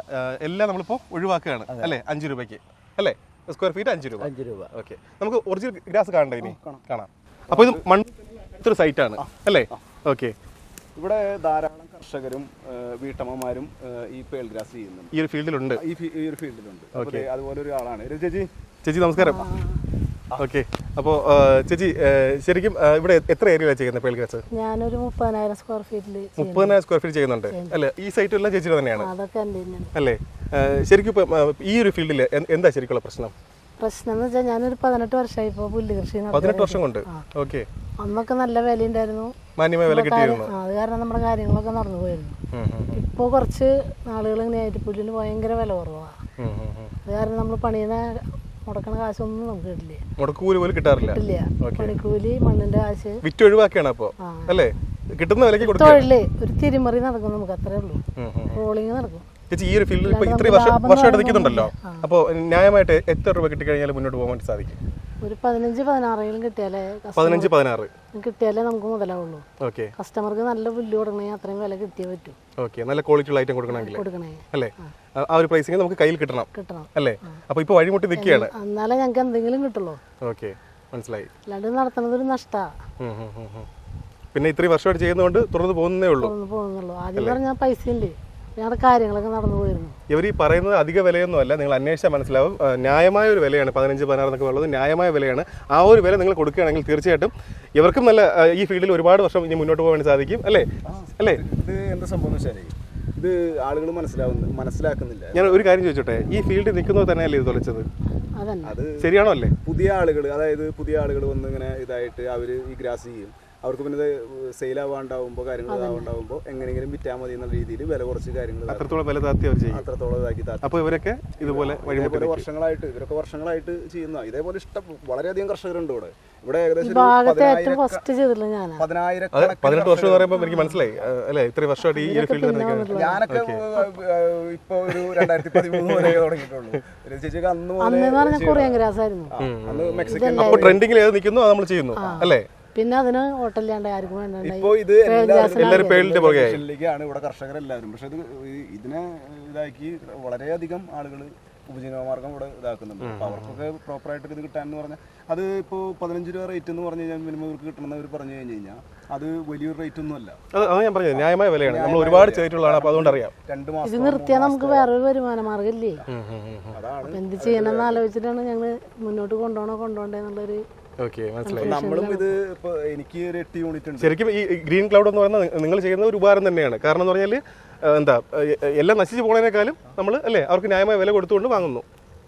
എല്ലാം നമ്മളിപ്പോൾ ഒഴിവാക്കുകയാണ് അല്ലേ? 5 രൂപയ്ക്ക് അല്ലേ? സ്ക്വയർ ഫീറ്റ് 5 രൂപ. ഓക്കെ. നമുക്ക് ഒറിജിനൽ ഗ്രാസ് കാണണ്ടേ? ഇനി കാണാം. അപ്പോൾ ഇത് മണ്ണൊരു സൈറ്റാണ് അല്ലേ? ഓക്കെ. ഇവിടെ ധാരാളം കർഷകരും വീട്ടമ്മമാരും ഈ പേൾ ഗ്രാസ് ചെയ്യുന്നുണ്ട്. ഈ ഒരു ഫീൽഡിലുണ്ട്. ഈ ഒരു ഫീൽഡിലുണ്ട്. അതുപോലെ ഒരാളാണ് ചേച്ചി. നമസ്കാരം. ഓക്കെ. അപ്പോൾ ചേച്ചി ശരിക്കും ഇവിടെ എത്ര ഏരിയയിലാണ് ചെയ്യുന്നത് പേൾ ഗ്രാസ്? ഞാനൊരു 30,000 സ്ക്വയർ ഫീറ്റിൽ 30,000 സ്ക്വയർ ഫീറ്റ് ചെയ്യുന്നുണ്ട് അല്ലേ? ഈ സൈറ്റ് എല്ലാം ചേച്ചി തന്നെയാണ് അതൊക്കെ അല്ലേ? ശരിക്കും ഇപ്പം ഈ ഒരു ഫീൽഡിൽ എന്താ ശരിക്കുള്ള പ്രശ്നം എന്ന് വെച്ചാൽ ഞാനൊരു 18 വർഷമായി ഇപ്പോൾ പുല്ല് കൃഷി 18 വർഷം കൊണ്ട്. ഓക്കെ. അന്നൊക്കെ നല്ല വില ഉണ്ടായിരുന്നു, മാന്യമായ വില കിട്ടിയിരുന്നു. അത് കാരണം നമ്മുടെ കാര്യങ്ങളൊക്കെ നടന്നു പോയിരുന്നു. ഇപ്പോൾ കുറച്ച് നാളുകൾ ഇങ്ങനെയായിട്ട് പുല്ലിന് ഭയങ്കര വില കുറവാണ്. അത് കാരണം നമ്മൾ പണിയുന്ന മുടക്കണ കാശൊന്നും നമുക്ക് കിട്ടില്ല. മുടക്കൂലി പോലും കിട്ടാറില്ല. പണിക്കൂലി, മണ്ണിന്റെ കാശ് വിറ്റ് ഒഴിവാക്കിയാണ് അപ്പോ അല്ലേ? കിട്ടുന്ന വിലക്ക് തൊഴില് ഒരു തിരിമറി നടക്കും. നമുക്ക് അത്രേ ഉള്ളൂ, റോളിങ് നടക്കും. ചേച്ചി ഈ ഒരു ഫീൽഡിൽ ഇപ്പൊ ഇത്രയും വർഷമായിട്ട് നിൽക്കുന്നുണ്ടല്ലോ, അപ്പോൾ ന്യായമായിട്ട് എത്ര രൂപ കിട്ടിക്കഴിഞ്ഞാൽ മുന്നോട്ട് പോകാൻ വേണ്ടി സാധിക്കും? ഒരു 15-16 കിട്ടിയാലേ 15-16 കിട്ടിയാലേ നമുക്ക് മുതലാവുള്ളൂ. ഓക്കെ. കസ്റ്റമർക്ക് നല്ല പുല്ല് കൊടുക്കണമെങ്കിൽ അത്രയും വില കിട്ടിയേ പറ്റൂ. ഓക്കെ. നല്ല ക്വാളിറ്റി ഉള്ള ഐറ്റം കൊടുക്കണമെങ്കിൽ അല്ലേ? ആ ഒരു പ്രൈസിങ് നമുക്ക് കയ്യിൽ കിട്ടണം അല്ലേ? അപ്പൊ ഇപ്പൊ വഴിമുട്ടി നിൽക്കുകയാണ്. എന്നാലേ ഞങ്ങൾക്ക് എന്തെങ്കിലും കിട്ടുള്ളൂ. ഓക്കെ, മനസ്സിലായി. അല്ലാണ്ട് നടത്തുന്നത് ഒരു നഷ്ടാ. പിന്നെ ഇത്രയും വർഷമായിട്ട് ചെയ്യുന്നതുകൊണ്ട് തുറന്നു പോകുന്നേ ഉള്ളൂ. ആദ്യം പറഞ്ഞാൽ പൈസ ഉണ്ട്, ഞങ്ങളുടെ കാര്യങ്ങളൊക്കെ നടന്നു പോയിരുന്നു. ഇവർ ഈ പറയുന്നത് അധിക വിലയൊന്നും അല്ല, നിങ്ങൾ അന്വേഷിച്ചാൽ മനസ്സിലാവും. ന്യായമായ ഒരു വിലയാണ് 15-16 എന്നൊക്കെ ഉള്ളത്. ന്യായമായ വിലയാണ്. ആ ഒരു വില നിങ്ങൾ കൊടുക്കുകയാണെങ്കിൽ തീർച്ചയായിട്ടും ഇവർക്കും നല്ല ഈ ഫീൽഡിൽ ഒരുപാട് വർഷം ഇനി മുന്നോട്ട് പോകാൻ വേണ്ടി സാധിക്കും അല്ലേ? അല്ലേ? ഇത് എന്താ സംഭവം എന്ന് വെച്ചാൽ ഇത് ആളുകൾ മനസ്സിലാക്കുന്നില്ല. ഞാൻ ഒരു കാര്യം ചോദിച്ചോട്ടെ, ഈ ഫീൽഡിൽ നിൽക്കുന്നത് തന്നെയല്ലേ ഇത് തൊലച്ചത്? അത് ശരിയാണോ അല്ലേ? പുതിയ ആളുകൾ വന്ന് ഇങ്ങനെ ഇതായിട്ട് അവർ ഈ ഗ്രാസ് ചെയ്യും. അവർക്ക് പിന്നെ സെയിൽ ആവാണ്ടാവുമ്പോൾ കാര്യങ്ങൾ ആവാണ്ടാവുമ്പോൾ എങ്ങനെയെങ്കിലും വിറ്റാൽ മതി എന്ന രീതിയിൽ വില കുറച്ച് കാര്യങ്ങൾ അത്രത്തോളം വില താത്തി അവർ ചെയ്യും. അത്രത്തോളം ഇതാക്കി താത്തി. അപ്പോൾ ഇവരൊക്കെ ഇതുപോലെ വർഷങ്ങളായിട്ട് ചെയ്യുന്ന ഇതേപോലെ ഇഷ്ടം വളരെയധികം കർഷകരുണ്ട് ഇവിടെ ഏകദേശം 18 വർഷം എന്ന് പറയുമ്പോൾ എനിക്ക് മനസ്സിലായി അല്ലേ? ഇത്രയും വർഷമായിട്ട് ഈ ഫീൽഡിൽ ഞാനൊക്കെ ഇപ്പൊ ഒരു 2013 വരെ തുടങ്ങിയിട്ടുള്ളൂ. ചേച്ചിക്ക് അന്ന് മെക്സിക്കൻ അപ്പോൾ ട്രെൻഡിങ്ങിൽ ഏത് നിൽക്കുന്നു അത് നമ്മൾ ചെയ്യുന്നു അല്ലേ? പിന്നെ അതിന് ഹോട്ടലിലാണ്ട് ആർക്കും വേണ്ട. ഇപ്പോ ഇത് എല്ലാവരും പേളിന്റെ പുറകെയാണ് ഇവിടെ കർഷകരെല്ലാവരും. പക്ഷെ ഇതിനെ ഇതാക്കി വളരെയധികം ആളുകൾ ഉപജീവനമാർഗം ഇവിടെ ഇതാക്കുന്നുണ്ട്. അപ്പോൾ അവർക്കൊക്കെ പ്രോപ്പറായിട്ട് ഇത് കിട്ടാനെന്ന് പറഞ്ഞാൽ അത് ഇപ്പോൾ 15 രൂപ റേറ്റ് എന്ന് പറഞ്ഞു കഴിഞ്ഞാൽ മിനിമം ഇവർക്ക് കിട്ടണമെന്ന് അവർ പറഞ്ഞു കഴിഞ്ഞ് കഴിഞ്ഞാൽ അത് വലിയൊരു റേറ്റ് ഒന്നും അല്ല. അത് ഞാൻ പറഞ്ഞത് ന്യായമായ വിലയാണ്. നമ്മൾ ഒരുപാട് ചെയ്തിട്ടുള്ളതാണ്. അപ്പോൾ അതുകൊണ്ട് അറിയാം. 2 മാസം ഇത് നിർത്തിയാൽ നമുക്ക് വേറൊരു വരുമാന മാർഗ്ഗം ഇല്ലേ? അതാണ് എന്ത് ചെയ്യണമെന്ന് ആലോചിച്ചിട്ടാണ് ഞങ്ങൾ മുന്നോട്ട് കൊണ്ടുപോകണ്ടേ എന്നുള്ളൊരു. നമ്മളും ഇത് ഇപ്പൊ എനിക്ക് ഒരു 8 യൂണിറ്റ് ഉണ്ട്. ശരിക്കും ഈ ഗ്രീൻ ക്ലൗഡ് എന്ന് പറയുന്നത് നിങ്ങൾ ചെയ്യുന്ന ഒരു ഉപകാരം തന്നെയാണ്. കാരണം എന്ന് പറഞ്ഞാൽ എല്ലാം നശിച്ചു പോകുന്നതിനേക്കാളും നമ്മൾ അല്ലേ അവർക്ക് ന്യായമായ വില കൊടുത്തുകൊണ്ട് വാങ്ങുന്നു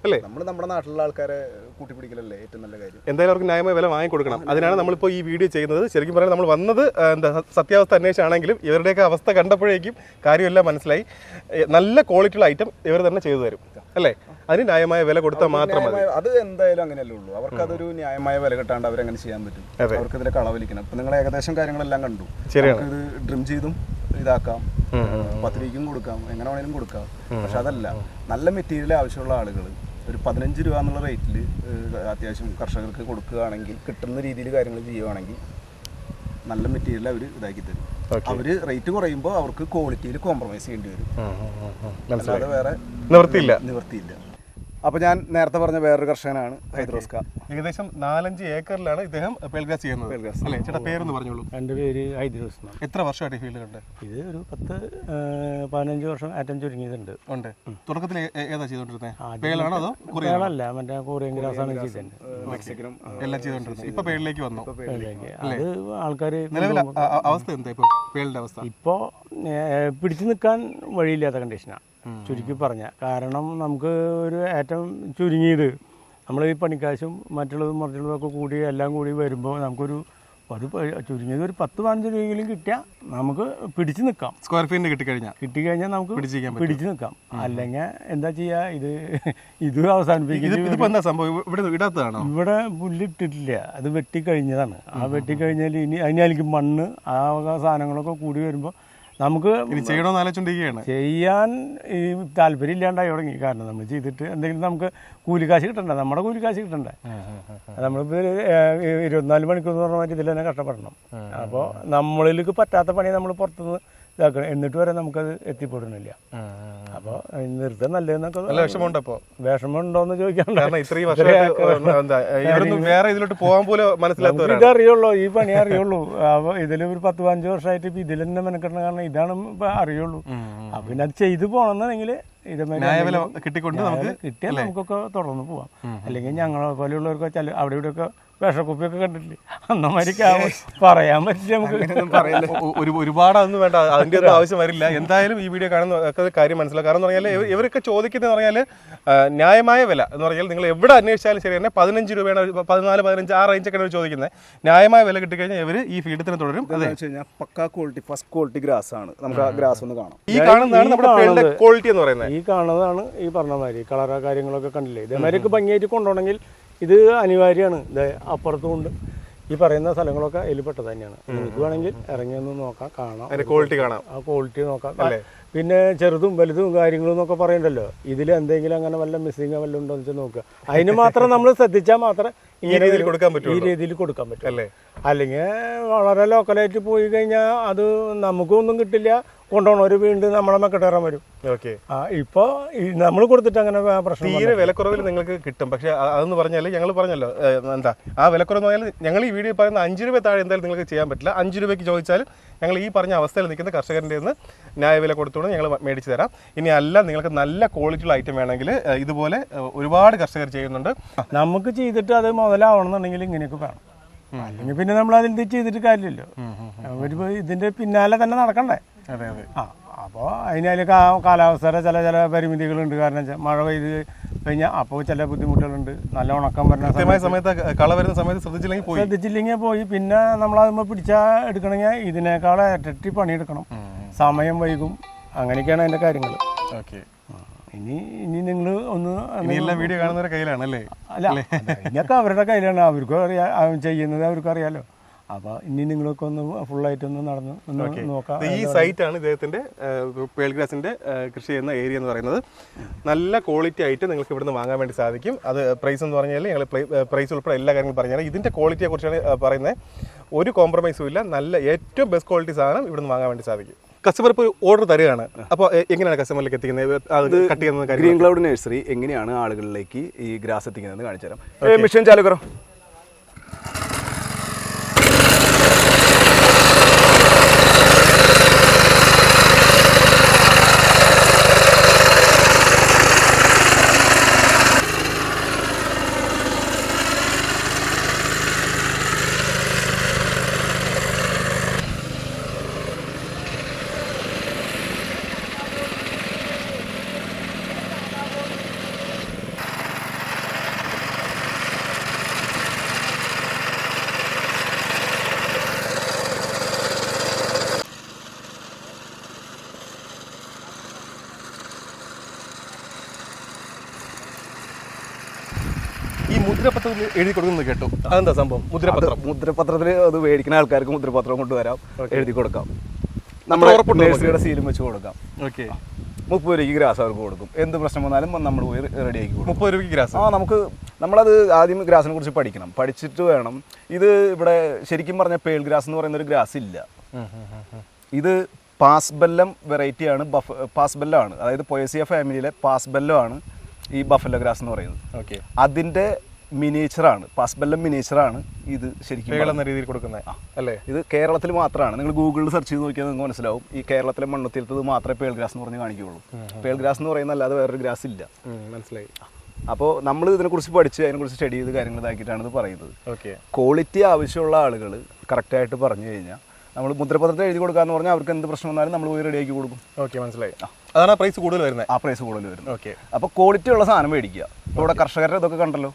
അല്ലേ? നമ്മൾ നമ്മുടെ നാട്ടിലുള്ള ആൾക്കാരെ കൂട്ടിപ്പിടിക്കലല്ലേ ഏറ്റവും നല്ല കാര്യം. എന്തായാലും അവർക്ക് ന്യായമായ വില വാങ്ങിക്കൊടുക്കണം. അതിനാണ് നമ്മളിപ്പോൾ ഈ വീഡിയോ ചെയ്യുന്നത്. ശരിക്കും പറഞ്ഞാൽ നമ്മൾ വന്നത് സത്യാവസ്ഥ അന്വേഷിച്ചാണെങ്കിലും ഇവരുടെയൊക്കെ അവസ്ഥ കണ്ടപ്പോഴേക്കും കാര്യമെല്ലാം മനസ്സിലായി. നല്ല ക്വാളിറ്റിയുള്ള ഐറ്റം ഇവർ തന്നെ ചെയ്തു തരും അല്ലേ? അതിന് ന്യായമായ വില കൊടുത്താൽ മാത്രം മതി. അത് എന്തായാലും അങ്ങനെയല്ലേ ഉള്ളൂ. അവർക്ക് അതൊരു ന്യായമായ വില കിട്ടാണ്ട് അവരെങ്ങനെ ചെയ്യാൻ പറ്റും? അവർക്ക് ഇതിലെ കളവലിക്കണം. ഇപ്പൊ നിങ്ങൾ ഏകദേശം കാര്യങ്ങളെല്ലാം കണ്ടു. ശരിയാണ്. ഇത് ഡ്രിം ചെയ്തും ഇതാക്കാം, 10 രൂപയ്ക്കും കൊടുക്കാം, എങ്ങനെ വേണേലും കൊടുക്കാം. പക്ഷെ അതല്ല, നല്ല മെറ്റീരിയൽ ആവശ്യമുള്ള ആളുകൾ ഒരു 15 രൂപ എന്നുള്ള റേറ്റിൽ അത്യാവശ്യം കർഷകർക്ക് കൊടുക്കുകയാണെങ്കിൽ, കിട്ടുന്ന രീതിയിൽ കാര്യങ്ങൾ ചെയ്യുകയാണെങ്കിൽ നല്ല മെറ്റീരിയൽ അവർ ഇതാക്കി തരും. അവർ റേറ്റ് കുറയുമ്പോൾ അവർക്ക് ക്വാളിറ്റിയിൽ കോംപ്രമൈസ് ചെയ്യേണ്ടി വരും. അല്ലാതെ വേറെ നിവൃത്തിയില്ല. അപ്പോൾ ഞാൻ നേരത്തെ പറഞ്ഞ വേറൊരു കർഷകനാണ് ഹൈദ്രോസ്ക. ഏകദേശം 4-5 ഏക്കറിലാണ് ഇദ്ദേഹം പേൾഗ്രാസ് ചെയ്യുന്നത് അല്ലേ? ചേട്ടാ പേരൊന്ന് പറഞ്ഞോളൂ. എൻ്റെ പേര് ഹൈദ്രോസ്. എത്ര വർഷമായിട്ട് ഈ ഫീൽഡിലുണ്ട്? ഇത് ഒരു 10-15 വർഷം ഏറ്റവും ചുരുങ്ങിയതുണ്ട്. ഉണ്ട്. തുടക്കത്തിൽ ഏതാ ചെയ്തോണ്ടിരുന്നത്? പേളാണോ അതോ പേളല്ല, മറ്റേ കൊറിയൻ ഗ്രാസാണ് ചെയ്തത്. മെക്സിക്കനും എല്ലാം ചെയ്തോണ്ടിരുന്നത്. ഇപ്പൊ പേളിലേക്ക് വന്നു. അത് ആൾക്കാർ നിലവിലെ അവസ്ഥ എന്താ ഇപ്പോൾ പേളിന്റെ അവസ്ഥ? ഇപ്പോൾ പിടിച്ചു നിൽക്കാൻ വഴിയില്ലാത്ത കണ്ടീഷനാണ് ചുരുക്കി പറഞ്ഞ. കാരണം നമുക്ക് ഒരു ഏറ്റവും ചുരുങ്ങിയത് നമ്മൾ ഈ പണിക്കാശും മറ്റുള്ളതും മറ്റുള്ളതൊക്കെ കൂടി എല്ലാം കൂടി വരുമ്പോൾ നമുക്കൊരു ചുരുങ്ങിയത് ഒരു 10-15 രൂപയെങ്കിലും കിട്ടിയാൽ നമുക്ക് പിടിച്ചു നിൽക്കാം. സ്ക്വയർ ഫീറ്റിന് കിട്ടിക്കഴിഞ്ഞാൽ നമുക്ക് പിടിച്ചു നിൽക്കാം. അല്ലെങ്കിൽ എന്താ ചെയ്യുക, ഇത് അവസാനിപ്പിക്കും. ഇതിപ്പോ എന്താ സംഭവം? ഇവിടെ ഇടാത്തതാണോ? ഇവിടെ പുല്ലിട്ടിട്ടില്ല, അത് വെട്ടിക്കഴിഞ്ഞതാണ്. ആ വെട്ടിക്കഴിഞ്ഞാൽ ഇനി അതിനായിരിക്കും മണ്ണ് ആ സാധനങ്ങളൊക്കെ കൂടി വരുമ്പോൾ നമുക്ക് ചെയ്യണമെന്ന് ആലോചിച്ചുകൊണ്ടിരിക്കുകയാണ്. ചെയ്യാൻ ഈ താല്പര്യം ഇല്ലാണ്ടായി തുടങ്ങി. കാരണം നമ്മൾ ചെയ്തിട്ട് എന്തെങ്കിലും നമുക്ക് കൂലിക്കാശ് കിട്ടണ്ടേ, നമ്മുടെ കൂലിക്കാശ് കിട്ടണ്ടേ. നമ്മളിപ്പോൾ 24 മണിക്കൂർ എന്ന് പറഞ്ഞ മാറ്റി ഇതിൽ തന്നെ കഷ്ടപ്പെടണം. അപ്പോൾ നമ്മളിലേക്ക് പറ്റാത്ത പണി നമ്മൾ പുറത്തുനിന്ന് ഇതാക്കണം. എന്നിട്ട് വരെ നമുക്കത് എത്തിപ്പെടുന്നില്ല. അപ്പോൾ നിർത്താൻ നല്ലതെന്നൊക്കെ വിഷമമുണ്ട്. അപ്പോൾ വിഷമമുണ്ടോയെന്ന് ചോദിക്കാൻ ഇത്രയും വേറെ ഇതിലോട്ട് പോകാൻ പോലും മനസ്സിലാത്ത ഇതറിയുള്ളൂ, ഈ പണി അറിയുള്ളൂ. അപ്പോൾ ഇതിൽ ഒരു 10-15 വർഷമായിട്ട് ഇപ്പം ഇതിൽ തന്നെ മെനക്കെട്ടണ കാരണം ഇതാണ് ഇപ്പം അറിയുള്ളൂ. അപ്പം പിന്നെ അത് ചെയ്തു പോകണമെന്നുണ്ടെങ്കിൽ കിട്ടിയാൽ നമുക്കൊക്കെ തുടർന്ന് പോവാം. അല്ലെങ്കിൽ ഞങ്ങളെ പോലെയുള്ളവർക്ക് അവിടെ ഇവിടെയൊക്കെ വിഷക്കുപ്പിയൊക്കെ കണ്ടിട്ടില്ലേ, അന്നമാരിക്ക് പറയാൻ പറ്റില്ല. നമുക്ക് ഒരുപാട് അതൊന്നും വേണ്ട, അതിൻ്റെ ഒന്നും ആവശ്യം വരില്ല. എന്തായാലും ഈ വീഡിയോ കാണുന്ന കാര്യം മനസ്സിലാവും. കാരണം എന്ന് പറഞ്ഞാൽ ഇവരൊക്കെ ചോദിക്കുന്നത് പറഞ്ഞാൽ ന്യായമായ വില എന്ന് പറഞ്ഞാൽ നിങ്ങൾ എവിടെ അന്വേഷിച്ചാലും ശരി തന്നെ 15 രൂപയാണ്, 14, 15 ആ റേഞ്ചൊക്കെയാണ് ചോദിക്കുന്നത്. ന്യായമായ വില കിട്ടിക്കഴിഞ്ഞാൽ ഇവർ ഈ ഫീൽഡിൽ തന്നെ തുടരും. പക്കാ ക്വാളിറ്റി, ഫസ്റ്റ് ക്വാളിറ്റി ഗ്രാസ് ആണ്. നമുക്ക് ആ ഗ്രാസ് ഒന്ന് കാണാം. ഈ കാണുന്നതാണ് നമ്മുടെ ക്വാളിറ്റി എന്ന് പറയുന്നത്. ഈ കാണുന്നതാണ് ഈ പറഞ്ഞ മാതിരി കളറ കാര്യങ്ങളൊക്കെ കണ്ടില്ലേ. ഇതേമാതിരിയൊക്കെ ഭംഗിയായിട്ട് കൊണ്ടുപോകണമെങ്കിൽ ഇത് അനിവാര്യമാണ്. ഇത് അപ്പുറത്തുകൊണ്ട് ഈ പറയുന്ന സ്ഥലങ്ങളൊക്കെ അതിൽ പെട്ടത് തന്നെയാണ്. നിങ്ങൾക്ക് വേണമെങ്കിൽ ഇറങ്ങി ഒന്ന് നോക്കാം, കാണാം, ക്വാളിറ്റി കാണാം, ആ ക്വാളിറ്റി നോക്കാം. പിന്നെ ചെറുതും വലുതും കാര്യങ്ങളും എന്നൊക്കെ പറയണ്ടല്ലോ, ഇതിൽ എന്തെങ്കിലും അങ്ങനെ വല്ല മിസ്സിങ് വല്ല ഉണ്ടോ എന്ന് വെച്ചാൽ നോക്കുക. അതിന് മാത്രം നമ്മൾ ശ്രദ്ധിച്ചാൽ മാത്രമേ ഈ രീതിയിൽ കൊടുക്കാൻ പറ്റും. അല്ലെങ്കിൽ വളരെ ലോക്കലായിട്ട് പോയി കഴിഞ്ഞാൽ അത് നമുക്കൊന്നും കിട്ടില്ല. കൊണ്ടുപോകണവർ വീണ്ടും നമ്മളെ മെക്കെട്ടേറാൻ വരും. ഇപ്പോൾ നമ്മൾ കൊടുത്തിട്ട് അങ്ങനെ പ്രശ്നം തീരെ വിലക്കുറവിൽ നിങ്ങൾക്ക് കിട്ടും. പക്ഷേ അതെന്ന് പറഞ്ഞാൽ ഞങ്ങൾ പറഞ്ഞല്ലോ എന്താ ആ വിലക്കുറവെന്ന് പറഞ്ഞാൽ ഞങ്ങൾ ഈ വീഡിയോ പറയുന്ന 5 രൂപ താഴെ എന്തായാലും നിങ്ങൾക്ക് ചെയ്യാൻ പറ്റില്ല. 5 രൂപയ്ക്ക് ചോദിച്ചാൽ ഞങ്ങൾ ഈ പറഞ്ഞ അവസ്ഥയിൽ നിൽക്കുന്ന കർഷകരുടെ നിന്ന് ന്യായവില കൊടുത്തുകൊണ്ട് ഞങ്ങൾ മേടിച്ച് തരാം. ഇനി അല്ല നിങ്ങൾക്ക് നല്ല ക്വാളിറ്റിയുള്ള ഐറ്റം വേണമെങ്കിൽ ഇതുപോലെ ഒരുപാട് കർഷകർ ചെയ്യുന്നുണ്ട്. നമുക്ക് ചെയ്തിട്ട് അത് മുതലാവണമെന്നുണ്ടെങ്കിൽ ഇങ്ങനെയൊക്കെ വേണം. അല്ലെങ്കിൽ പിന്നെ നമ്മൾ അതിൽ ചെയ്തിട്ട് കാര്യമില്ലല്ലോ. അവരിപ്പോൾ ഇതിൻ്റെ പിന്നാലെ തന്നെ നടക്കണ്ടേ. അപ്പോൾ അതിനാൽ കാലാവസ്ഥയുടെ ചില പരിമിതികളുണ്ട്. കാരണം വെച്ചാൽ മഴ പെയ്ത് കഴിഞ്ഞാൽ അപ്പോൾ ചില ബുദ്ധിമുട്ടുകളുണ്ട്. നല്ല ഉണക്കം വരുന്ന സമയത്ത് കള വരുന്ന സമയത്ത് ശ്രദ്ധിച്ചില്ലെങ്കിൽ പോയി പിന്നെ നമ്മളതുമ്പോൾ പിടിച്ചാൽ എടുക്കണമെങ്കിൽ ഇതിനേക്കാൾ ഇരട്ടി പണിയെടുക്കണം, സമയം വൈകും. അങ്ങനെയൊക്കെയാണ് അതിൻ്റെ കാര്യങ്ങൾ. ഇനി നിങ്ങൾ ഒന്ന് വീഡിയോ കാണുന്നവരുടെ കയ്യിലാണല്ലേ? അല്ല, ഇതൊക്കെ അവരുടെ കയ്യിലാണ്. അവർക്കും അറിയാം, ചെയ്യുന്നത് അവർക്കും അറിയാലോ. അപ്പോൾ ഇനി നിങ്ങളൊക്കെ ഒന്ന് ഫുള്ളായിട്ടൊന്ന് നടന്ന് നോക്കാം. ഈ സൈറ്റാണ് ഇദ്ദേഹത്തിൻ്റെ പേൾഗ്രാസിൻ്റെ കൃഷി ചെയ്യുന്ന ഏരിയ എന്ന് പറയുന്നത്. നല്ല ക്വാളിറ്റി ആയിട്ട് നിങ്ങൾക്ക് ഇവിടുന്ന് വാങ്ങാൻ വേണ്ടി സാധിക്കും. അത് പ്രൈസ് എന്ന് പറഞ്ഞാൽ ഞങ്ങൾ പ്രൈസ് ഉൾപ്പെടെ എല്ലാ കാര്യങ്ങളും പറഞ്ഞാൽ ഇതിൻ്റെ ക്വാളിറ്റിയെ കുറിച്ചാണ് പറയുന്നത്. ഒരു കോംപ്രമൈസും ഇല്ല. നല്ല ഏറ്റവും ബെസ്റ്റ് ക്വാളിറ്റി സാധനം ഇവിടുന്ന് വാങ്ങാൻ വേണ്ടി സാധിക്കും. കസ്റ്റമർ ഇപ്പോൾ ഓർഡർ തരികയാണ്. അപ്പോൾ എങ്ങനെയാണ് കസ്റ്റമറിലേക്ക് എത്തിക്കുന്നത്? അത് കട്ട് ചെയ്യുന്ന കാര്യം ഗ്രീൻ ക്ലൗഡ് നഴ്സറി എങ്ങനെയാണ് ആളുകളിലേക്ക് ഈ ഗ്രാസ് എത്തിക്കുന്നതെന്ന് കാണിച്ചു തരാം. മിഷൻ ചാലു കറോ. മുദ്രപത്രത്തിൽ എഴുതി കൊടുക്കുന്നത് കേട്ടു. അതെന്താ സംഭവം? മുദ്രപത്രത്തിൽ അത് മേടിക്കുന്ന ആൾക്കാർക്ക് മുദ്രപത്രം കൊണ്ടുവരാം, എഴുതി കൊടുക്കാം. നമ്മുടെ നഴ്സറിയുടെ സീലും വെച്ച് കൊടുക്കാം. ഓക്കെ. 30 രൂപയ്ക്ക് ഗ്രാസ് അവർക്ക് കൊടുക്കും. എന്ത് പ്രശ്നം വന്നാലും നമ്മൾ പോയി റെഡിയാക്കി കൊടുക്കും. 30 രൂപയ്ക്ക് ഗ്രാസ്? നമ്മളത് ആദ്യം ഗ്രാസിനെ കുറിച്ച് പഠിക്കണം, പഠിച്ചിട്ട് വേണം. ഇത് ഇവിടെ ശരിക്കും പറഞ്ഞ പേൾ ഗ്രാസ് എന്ന് പറയുന്ന ഒരു ഗ്രാസ് ഇല്ല. ഇത് പാസ്ബെല്ലം വെറൈറ്റിയാണ്, പാസ്ബെല്ലമാണ്, അതായത് പൊയസിയ ഫാമിലിയിലെ പാസ്ബെല്ലമാണ് ഈ ബഫല്ലോ ഗ്രാസ് എന്ന് പറയുന്നത്. ഓക്കെ, അതിൻ്റെ മിനിയേച്ചറാണ്, പാസ്ബെല്ലം മിനിയേച്ചറാണ് ഇത് ശരിക്കും എന്ന രീതിയിൽ കൊടുക്കുന്നത് അല്ലേ? ഇത് കേരളത്തിൽ മാത്രമാണ്. നിങ്ങൾ ഗൂഗിളിൽ സെർച്ച് ചെയ്ത് നോക്കിയാൽ നിങ്ങൾക്ക് മനസ്സിലാവും. ഈ കേരളത്തിലെ മണ്ണുത്തിലത്തത് മാത്രമേ പേൾ ഗ്രാസ് എന്ന് പറഞ്ഞ് കാണിക്കുകയുള്ളൂ. പേൾ ഗ്രാസ് എന്ന് പറയുന്ന അല്ലാതെ വേറൊരു ഗ്രാസ് ഇല്ല. മനസ്സിലായി. അപ്പോൾ നമ്മൾ ഇതിനെക്കുറിച്ച് പഠിച്ച് അതിനെക്കുറിച്ച് സ്റ്റഡി ചെയ്ത് കാര്യങ്ങൾ ഇതാക്കിയിട്ടാണ് ഇത് പറയുന്നത്. ഓക്കെ, ക്വാളിറ്റി ആവശ്യമുള്ള ആളുകൾ കറക്റ്റായിട്ട് പറഞ്ഞു കഴിഞ്ഞാൽ നമ്മൾ മുദ്രപത്രത്തിൽ എഴുതി കൊടുക്കാന്ന് പറഞ്ഞാൽ അവർക്ക് എന്ത് പ്രശ്നം വന്നാലും നമ്മൾ പോയി റെഡിയാക്കി കൊടുക്കും. ഓക്കെ, മനസ്സിലായി. അതാണ് പ്രൈസ് കൂടുതൽ വരുന്നത്. ആ പ്രൈസ് കൂടുതൽ വരുന്നത്. ഓക്കെ, അപ്പോൾ ക്വാളിറ്റി ഉള്ള സാധനം മേടിക്കുക. ഇപ്പോൾ ഇവിടെ കർഷകരുടെ ഇതൊക്കെ കണ്ടല്ലോ,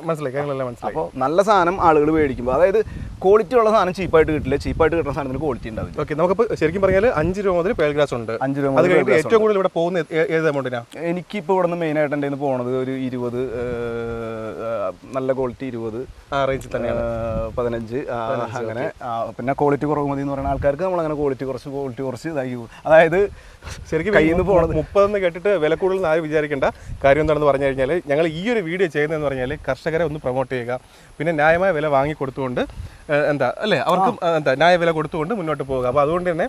മനസ്സിലായി, കാര്യങ്ങളെല്ലാം മനസ്സിലായി. അപ്പോൾ നല്ല സാധനം ആളുകൾ മേടിക്കുമ്പോൾ, അതായത് ക്വാളിറ്റി ഉള്ള സാധനം ചീപ്പായിട്ട് കിട്ടില്ല, ചീപ്പായിട്ട് കിട്ടുന്ന സാധനത്തിന് ക്വാളിറ്റി ഉണ്ടാവില്ല. ഓക്കെ, നമുക്കിപ്പോൾ ശരിക്കും പറഞ്ഞാൽ 5 രൂപ മുതൽ പേൾ ഗ്രാസ് ഉണ്ട്. 5 രൂപ അത് കഴിഞ്ഞിട്ട് ഏറ്റവും കൂടുതൽ ഇവിടെ പോകുന്ന ഏത് എമൗണ്ടിനാ? എനിക്കിപ്പോൾ ഇവിടെ നിന്ന് മെയിനായിട്ട് എൻ്റെ പോകുന്നത് ഒരു 20, നല്ല ക്വാളിറ്റി 20 ആ റേഞ്ചിൽ തന്നെയാണ്. 15 അങ്ങനെ. പിന്നെ ക്വാളിറ്റി കുറവ് മതി എന്ന് പറയുന്ന ആൾക്കാർക്ക് നമ്മളങ്ങനെ ക്വാളിറ്റി കുറച്ച് ഇതാക്കി പോകും. അതായത് ശരിക്കും കയ്യിൽ നിന്ന് പോകുന്നത് 30 കേട്ടിട്ട് വില കൂടുതൽ ആരും വിചാരിക്കേണ്ട. കാര്യം എന്താണെന്ന് പറഞ്ഞു കഴിഞ്ഞാൽ ഞങ്ങൾ ഈ ഒരു വീഡിയോ ചെയ്യുന്നതെന്ന് പറഞ്ഞാൽ കർഷകരെ ഒന്ന് പ്രൊമോട്ട് ചെയ്യുക, പിന്നെ ന്യായമായ വില വാങ്ങി കൊടുത്തുകൊണ്ട് അവർക്കും ന്യായ വില കൊടുത്തുകൊണ്ട് മുന്നോട്ട് പോകുക. അപ്പോൾ അതുകൊണ്ട് തന്നെ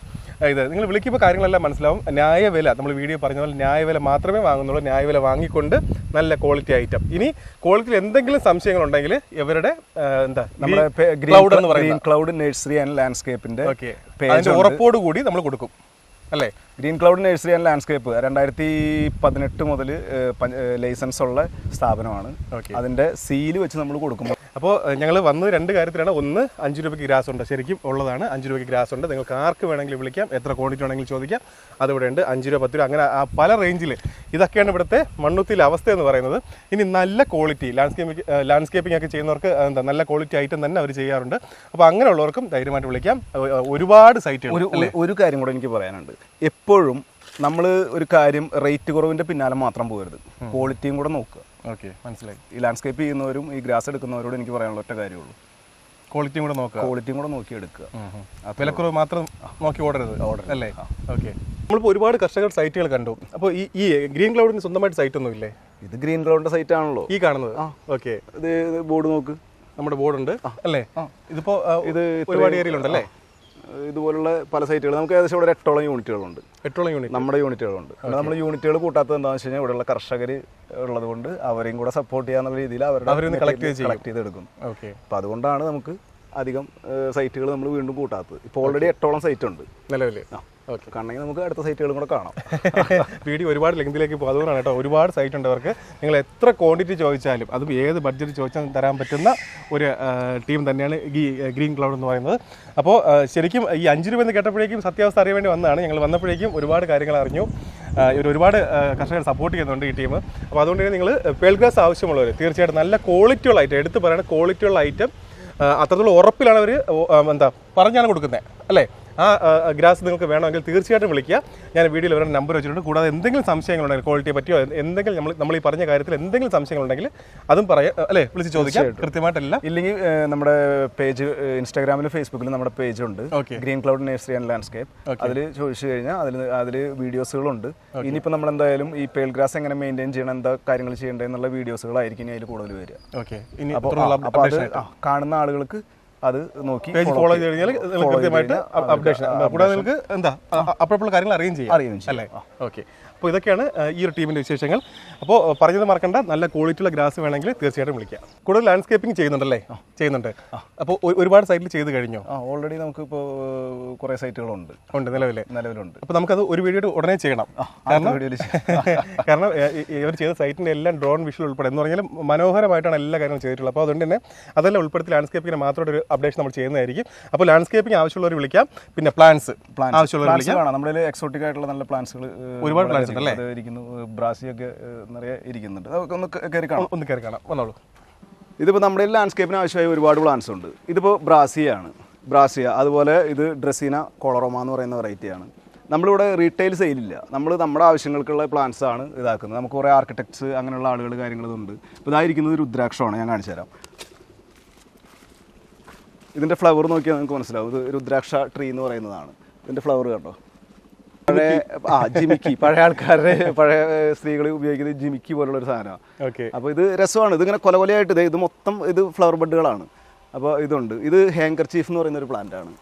ഇത് നിങ്ങൾ വിളിക്കുമ്പോൾ കാര്യങ്ങളെല്ലാം മനസ്സിലാവും. ന്യായവില, നമ്മൾ വീഡിയോ പറഞ്ഞ പോലെ ന്യായവില മാത്രമേ വാങ്ങുന്നുള്ളൂ. ന്യായവില വാങ്ങിക്കൊണ്ട് നല്ല ക്വാളിറ്റി ഐറ്റം. ഇനി ക്വാളിറ്റിയിൽ എന്തെങ്കിലും സംശയങ്ങളുണ്ടെങ്കിൽ ഇവരുടെ നമ്മുടെ ഗ്രീൻ ക്ലൗഡ് നഴ്സറി ആൻഡ് ലാൻഡ്സ്കേപ്പിന്റെ ഉറപ്പോട് കൂടി നമ്മൾ കൊടുക്കും അല്ലേ? Green cloud nursery and landscape 2018 മുതൽ ലൈസൻസ് ഉള്ള സ്ഥാപനമാണ്. അതിന്റെ സീല് വെച്ച് നമ്മൾ കൊടുക്കുമ്പോൾ അപ്പോൾ ഞങ്ങൾ വന്നത് 2 കാര്യത്തിലാണ്. ഒന്ന്, 5 രൂപയ്ക്ക് ഗ്രാസ് ഉണ്ട്, ശരിക്കും ഉള്ളതാണ്. 5 രൂപയ്ക്ക് ഗ്രാസ് ഉണ്ട്. നിങ്ങൾക്ക് ആർക്ക് വേണമെങ്കിലും വിളിക്കാം, എത്ര ക്വാണ്ടിറ്റി വേണമെങ്കിലും ചോദിക്കാം. അതിവിടെ ഉണ്ട്. 5 രൂപ, 10 രൂപ, അങ്ങനെ പല റേഞ്ചിൽ. ഇതൊക്കെയാണ് ഇവിടുത്തെ മണ്ണുത്തിയിലെ അവസ്ഥ എന്ന് പറയുന്നത്. ഇനി നല്ല ക്വാളിറ്റി ലാൻഡ്സ്കേപ്പിംഗ് ഒക്കെ ചെയ്യുന്നവർക്ക് നല്ല ക്വാളിറ്റി ഐറ്റം തന്നെ അവർ ചെയ്യാറുണ്ട്. അപ്പോൾ അങ്ങനെയുള്ളവർക്കും ധൈര്യമായിട്ട് വിളിക്കാം. ഒരുപാട് സൈറ്റുകൾ. ഒരു കാര്യം കൂടെ എനിക്ക് പറയാനുണ്ട്. എപ്പോഴും നമ്മൾ ഒരു കാര്യം റേറ്റ് കുറവിൻ്റെ പിന്നാലെ മാത്രം പോകരുത്, ക്വാളിറ്റിയും കൂടെ നോക്കുക. ഓക്കെ, മനസ്സിലായി. ഈ ലാൻഡ്സ്കേപ്പ് ചെയ്യുന്നവരും ഈ ഗ്രാസ് എടുക്കുന്നവരോട് എനിക്ക് പറയാനുള്ള ഒറ്റ കാര്യമുള്ളൂ, ക്വാളിറ്റിയും കൂടെ നോക്കുക. ക്വാളിറ്റിയും കൂടെ നോക്കി എടുക്കുക. വിലക്കുറവ് മാത്രം നോക്കി ഓർഡർ അല്ലേ? ഓക്കെ, നമ്മളിപ്പോൾ ഒരുപാട് കർഷകർ സൈറ്റുകൾ കണ്ടു. അപ്പോൾ ഈ ഗ്രീൻ ക്ലൗഡിന് സ്വന്തമായിട്ട് സൈറ്റ് ഒന്നും ഇല്ലേ? ഇത് ഗ്രീൻ ക്ലൗഡിന്റെ സൈറ്റ് ആണല്ലോ ഈ കാണുന്നത്. ഓക്കെ, ഇത് ബോർഡ് നോക്ക്, നമ്മുടെ ബോർഡ് ഉണ്ട് അല്ലേ? ഇതിപ്പോൾ ഇത് ഒരുപാട് ഏരിയയിലുണ്ടല്ലേ? ഇതുപോലുള്ള പല സൈറ്റുകൾ നമുക്ക് ഏകദേശം ഇവിടെ 8ഓളം യൂണിറ്റുകളുണ്ട്. 8ഓളം യൂണിറ്റ് നമ്മുടെ യൂണിറ്റുകളുണ്ട്. നമ്മൾ യൂണിറ്റുകൾ കൂട്ടാത്തത് എന്താണെന്ന് വെച്ച് കഴിഞ്ഞാൽ ഇവിടെയുള്ള കർഷകർ ഉള്ളത് കൊണ്ട് അവരെയും കൂടെ സപ്പോർട്ട് ചെയ്യാന്നുള്ള രീതിയിൽ അവരുടെ കളക്ട് ചെയ്തെടുക്കും. ഓക്കെ, അപ്പോൾ അതുകൊണ്ടാണ് നമുക്ക് അധികം സൈറ്റുകൾ നമ്മൾ വീണ്ടും കൂട്ടാത്തത്. ഇപ്പോൾ ഓൾറെഡി 8ഓളം സൈറ്റ് ഉണ്ട് നിലവിൽ. ഓക്കെ, കണ്ടെങ്കിൽ നമുക്ക് അടുത്ത സൈറ്റുകളും കൂടെ കാണാം. വീഡിയോ ഒരുപാട് ലെങ്തിലേക്ക് പോകും, അതുകൊണ്ടാണ് കേട്ടോ. ഒരുപാട് സൈറ്റ് ഉണ്ട് അവർക്ക്. നിങ്ങൾ എത്ര ക്വാണ്ടിറ്റി ചോദിച്ചാലും, അതും ഏത് ബഡ്ജറ്റ് ചോദിച്ചാലും തരാൻ പറ്റുന്ന ഒരു ടീം തന്നെയാണ് ഈ ഗ്രീൻ ക്ലൗഡ് എന്ന് പറയുന്നത്. അപ്പോൾ ശരിക്കും ഈ 5 രൂപ എന്ന് കേട്ടപ്പോഴേക്കും സത്യാവസ്ഥ അറിയാൻ വേണ്ടി വന്നതാണ്. ഞങ്ങൾ വന്നപ്പോഴേക്കും ഒരുപാട് കാര്യങ്ങൾ അറിഞ്ഞു. ഒരുപാട് കർഷകർ സപ്പോർട്ട് ചെയ്യുന്നുണ്ട് ഈ ടീം. അപ്പോൾ അതുകൊണ്ട് തന്നെ നിങ്ങൾ പേൾ ഗ്രാസ് ആവശ്യമുള്ളവർ തീർച്ചയായിട്ടും നല്ല ക്വാളിറ്റിയുള്ള ഐറ്റം, എടുത്ത് പറയുന്ന ക്വാളിറ്റിയുള്ള ഐറ്റം അത്രത്തോളം ഉറപ്പിലാണ് അവർ പറഞ്ഞാണ് കൊടുക്കുന്നത് അല്ലേ? ആ ഗ്രാസ് നിങ്ങൾക്ക് വേണമെങ്കിൽ തീർച്ചയായിട്ടും വിളിക്കുക. ഞാൻ വീഡിയോയിൽ അവരുടെ നമ്പർ വെച്ചിട്ടുണ്ട്. കൂടാതെ എന്തെങ്കിലും സംശയങ്ങളുണ്ടെങ്കിൽ ക്വാളിറ്റിയെ പറ്റിയോ എന്തെങ്കിലും നമ്മൾ ഈ പറഞ്ഞ കാര്യത്തിൽ എന്തെങ്കിലും സംശയങ്ങളുണ്ടെങ്കിൽ അതും പറയാം അല്ലേ? വിളിച്ച് ചോദിക്കാം കൃത്യമായിട്ടല്ല. ഇല്ലെങ്കിൽ നമ്മുടെ പേജ് ഇൻസ്റ്റാഗ്രാമിലും ഫേസ്ബുക്കിലും നമ്മുടെ പേജുണ്ട്, green cloud nursery and landscape. അതിൽ ചോദിച്ചു കഴിഞ്ഞാൽ അതിൽ വീഡിയോസുകളുണ്ട്. ഇനിയിപ്പോൾ നമ്മൾ എന്തായാലും ഈ പേൾ ഗ്രാസ് എങ്ങനെ മെയിൻറ്റെയിൻ ചെയ്യണം, എന്താ കാര്യങ്ങൾ ചെയ്യേണ്ടതെന്നുള്ള വീഡിയോസുകളായിരിക്കും അതിൽ കൂടുതൽ വരിക. ഓക്കെ, അപ്പോൾ അത് കാണുന്ന ആളുകൾക്ക് അത് നോക്കി പേജ് ഫോളോ ചെയ്ത് കഴിഞ്ഞാൽ കൃത്യമായിട്ട് അപ്ഡേഷൻ, കൂടാതെ നിങ്ങൾക്ക് അപ്പോഴുള്ള കാര്യങ്ങൾ അറിയുകയും ചെയ്യാം അല്ലേ? ഓക്കെ, അപ്പോൾ ഇതൊക്കെയാണ് ഈ ഒരു ടീമിൻ്റെ വിശേഷങ്ങൾ. അപ്പോൾ പറഞ്ഞത് മറക്കണ്ട, നല്ല ക്വാളിറ്റിയുള്ള ഗ്രാസ് വേണമെങ്കിൽ തീർച്ചയായിട്ടും വിളിക്കാം. കൂടുതൽ ലാൻഡ്സ്കേപ്പിംഗ് ചെയ്യുന്നുണ്ടല്ലേ? ചെയ്യുന്നുണ്ട്. അപ്പോൾ ഒരുപാട് സൈറ്റിൽ ചെയ്ത് കഴിഞ്ഞോ? ഓൾറെഡി നമുക്കിപ്പോൾ കുറേ സൈറ്റുകളുണ്ട് നിലവിലുണ്ട്. അപ്പോൾ നമുക്കത് ഒരു വീഡിയോ ഉടനെ ചെയ്യണം. കാരണം ഇവർ ചെയ്ത സൈറ്റിൻ്റെ എല്ലാം ഡ്രോൺ വിഷ്വൽ ഉൾപ്പെടെ എന്ന് പറഞ്ഞാൽ മനോഹരമായിട്ടാണ് എല്ലാ കാര്യങ്ങളും ചെയ്തിട്ടുള്ളത്. അപ്പോൾ അതുകൊണ്ട് തന്നെ അതെല്ലാം ഉൾപ്പെടുത്തി ലാൻഡ്സ്കേപ്പിങ്ങിന് മാത്രമായിട്ട് ഒരു അപ്ഡേഷൻ നമ്മൾ ചെയ്യുന്നതായിരിക്കും. അപ്പോൾ ലാൻഡ്സ്കേപ്പിംഗ് ആവശ്യമുള്ളവർ വിളിക്കാം. പിന്നെ പ്ലാൻസ് ആവശ്യമുള്ളവർ വിളിക്കാം. നമ്മുടെ എക്സോട്ടിക് ആയിട്ടുള്ള നല്ല പ്ലാൻസുകൾ ഒരുപാട് പ്ലാൻസ് ഉണ്ട് അല്ലേ? ബ്രാസിയൊക്കെ നിറയെ ഇരിക്കുന്നുണ്ട്. ഒന്ന് കയറി കാണാം, വന്നോളൂ. ഇതിപ്പോൾ നമ്മുടെ ലാൻഡ്സ്കേപ്പിന് ആവശ്യമായ ഒരുപാട് പ്ലാൻസ് ഉണ്ട്. ഇതിപ്പോൾ ബ്രാസിയ, അതുപോലെ ഇത് ഡ്രസീന കൊളറോമ എന്ന് പറയുന്ന വെറൈറ്റിയാണ്. നമ്മളിവിടെ റീറ്റെയിൽ സെയിലില്ല, നമ്മുടെ ആവശ്യങ്ങൾക്കുള്ള പ്ലാൻസ് ആണ് ഇതാക്കുന്നത്. നമുക്ക് കുറേ ആർക്കിടെക്ട്സ് അങ്ങനെയുള്ള ആളുകൾ കാര്യങ്ങളുണ്ട്. ഇപ്പോൾ ഇതായിരിക്കുന്നത് രുദ്രാക്ഷമാണ്, ഞാൻ കാണിച്ചു തരാം. ഇതിൻ്റെ ഫ്ലവർ നോക്കിയാൽ നിങ്ങൾക്ക് മനസ്സിലാവും, ഇത് രുദ്രാക്ഷ ട്രീ എന്ന് പറയുന്നതാണ്. ഇതിൻ്റെ ഫ്ലവർ കേട്ടോ, പഴയ ജിമിക്കി, പഴയ ആൾക്കാരുടെ പഴയ സ്ത്രീകൾ ഉപയോഗിക്കുന്നത് ജിമിക്കി പോലുള്ള ഒരു സാധനമാണ്. ഓക്കെ. അപ്പോൾ ഇത് രസമാണ്. ഇതിങ്ങനെ കൊലകൊലയായിട്ട് ഇത് മൊത്തം ഇത് ഫ്ലവർ ബഡുകളാണ്. അപ്പോൾ ഇതുണ്ട്. ഇത് ഹാങ്കർ ചീഫ് എന്ന് പറയുന്ന ഒരു പ്ലാന്റാണ്.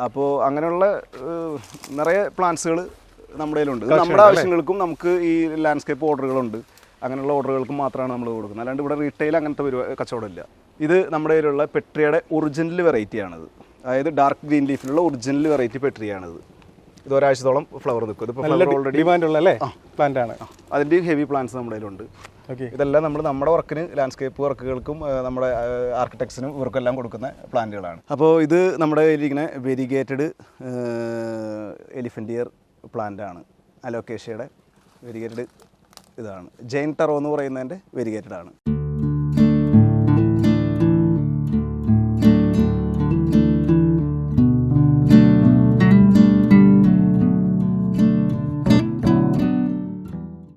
അപ്പോൾ അങ്ങനെയുള്ള നിറയെ പ്ലാന്റ്സുകൾ നമ്മുടെ കയ്യിലുണ്ട്. നമ്മുടെ ആവശ്യങ്ങൾക്കും നമുക്ക് ഈ ലാൻഡ്സ്കേപ്പ് ഓർഡറുകളുണ്ട്. അങ്ങനെയുള്ള ഓർഡറുകൾക്കും മാത്രമാണ് നമ്മൾ കൊടുക്കുന്നത്. അല്ലാണ്ട് ഇവിടെ റീറ്റെയിൽ അങ്ങനത്തെ കച്ചവടമില്ല. ഇത് നമ്മുടെ കയ്യിലുള്ള പെട്രിയയുടെ ഒറിജിനൽ വെറൈറ്റിയാണിത്. അതായത് ഡാർക്ക് ഗ്രീൻ ലീഫിലുള്ള ഒറിജിനൽ വെറൈറ്റി പെട്രിയാണിത്. ഇത് ഒരാഴ്ചത്തോളം ഫ്ലവർ നിൽക്കും. ഇതിപ്പോൾ ഫ്ലവർ ഓൾറെഡി ഡിമാൻഡുള്ള അല്ലേ പ്ലാന്റ് ആണ്. അതിൻ്റെ ഹെവി പ്ലാന്റ്സ് നമ്മുടെ കയ്യിലുണ്ട്. ഇതെല്ലാം നമ്മുടെ വർക്കിന്, ലാൻഡ്സ്കേപ്പ് വർക്കുകൾക്കും നമ്മുടെ ആർക്കിടെക്ട്സിനും ഇവർക്കെല്ലാം കൊടുക്കുന്ന പ്ലാന്റുകളാണ്. അപ്പോൾ ഇത് നമ്മുടെ കയ്യിലിരിക്കുന്ന വെരിഗേറ്റഡ് എലിഫൻ്റ് ഇയർ പ്ലാന്റാണ്. അലോക്കേഷ്യയുടെ വെരിഗേറ്റഡ് ഇതാണ്. ജെയിൻ ടറോ എന്ന് പറയുന്നതിൻ്റെ വെരിഗേറ്റഡ് ആണ്.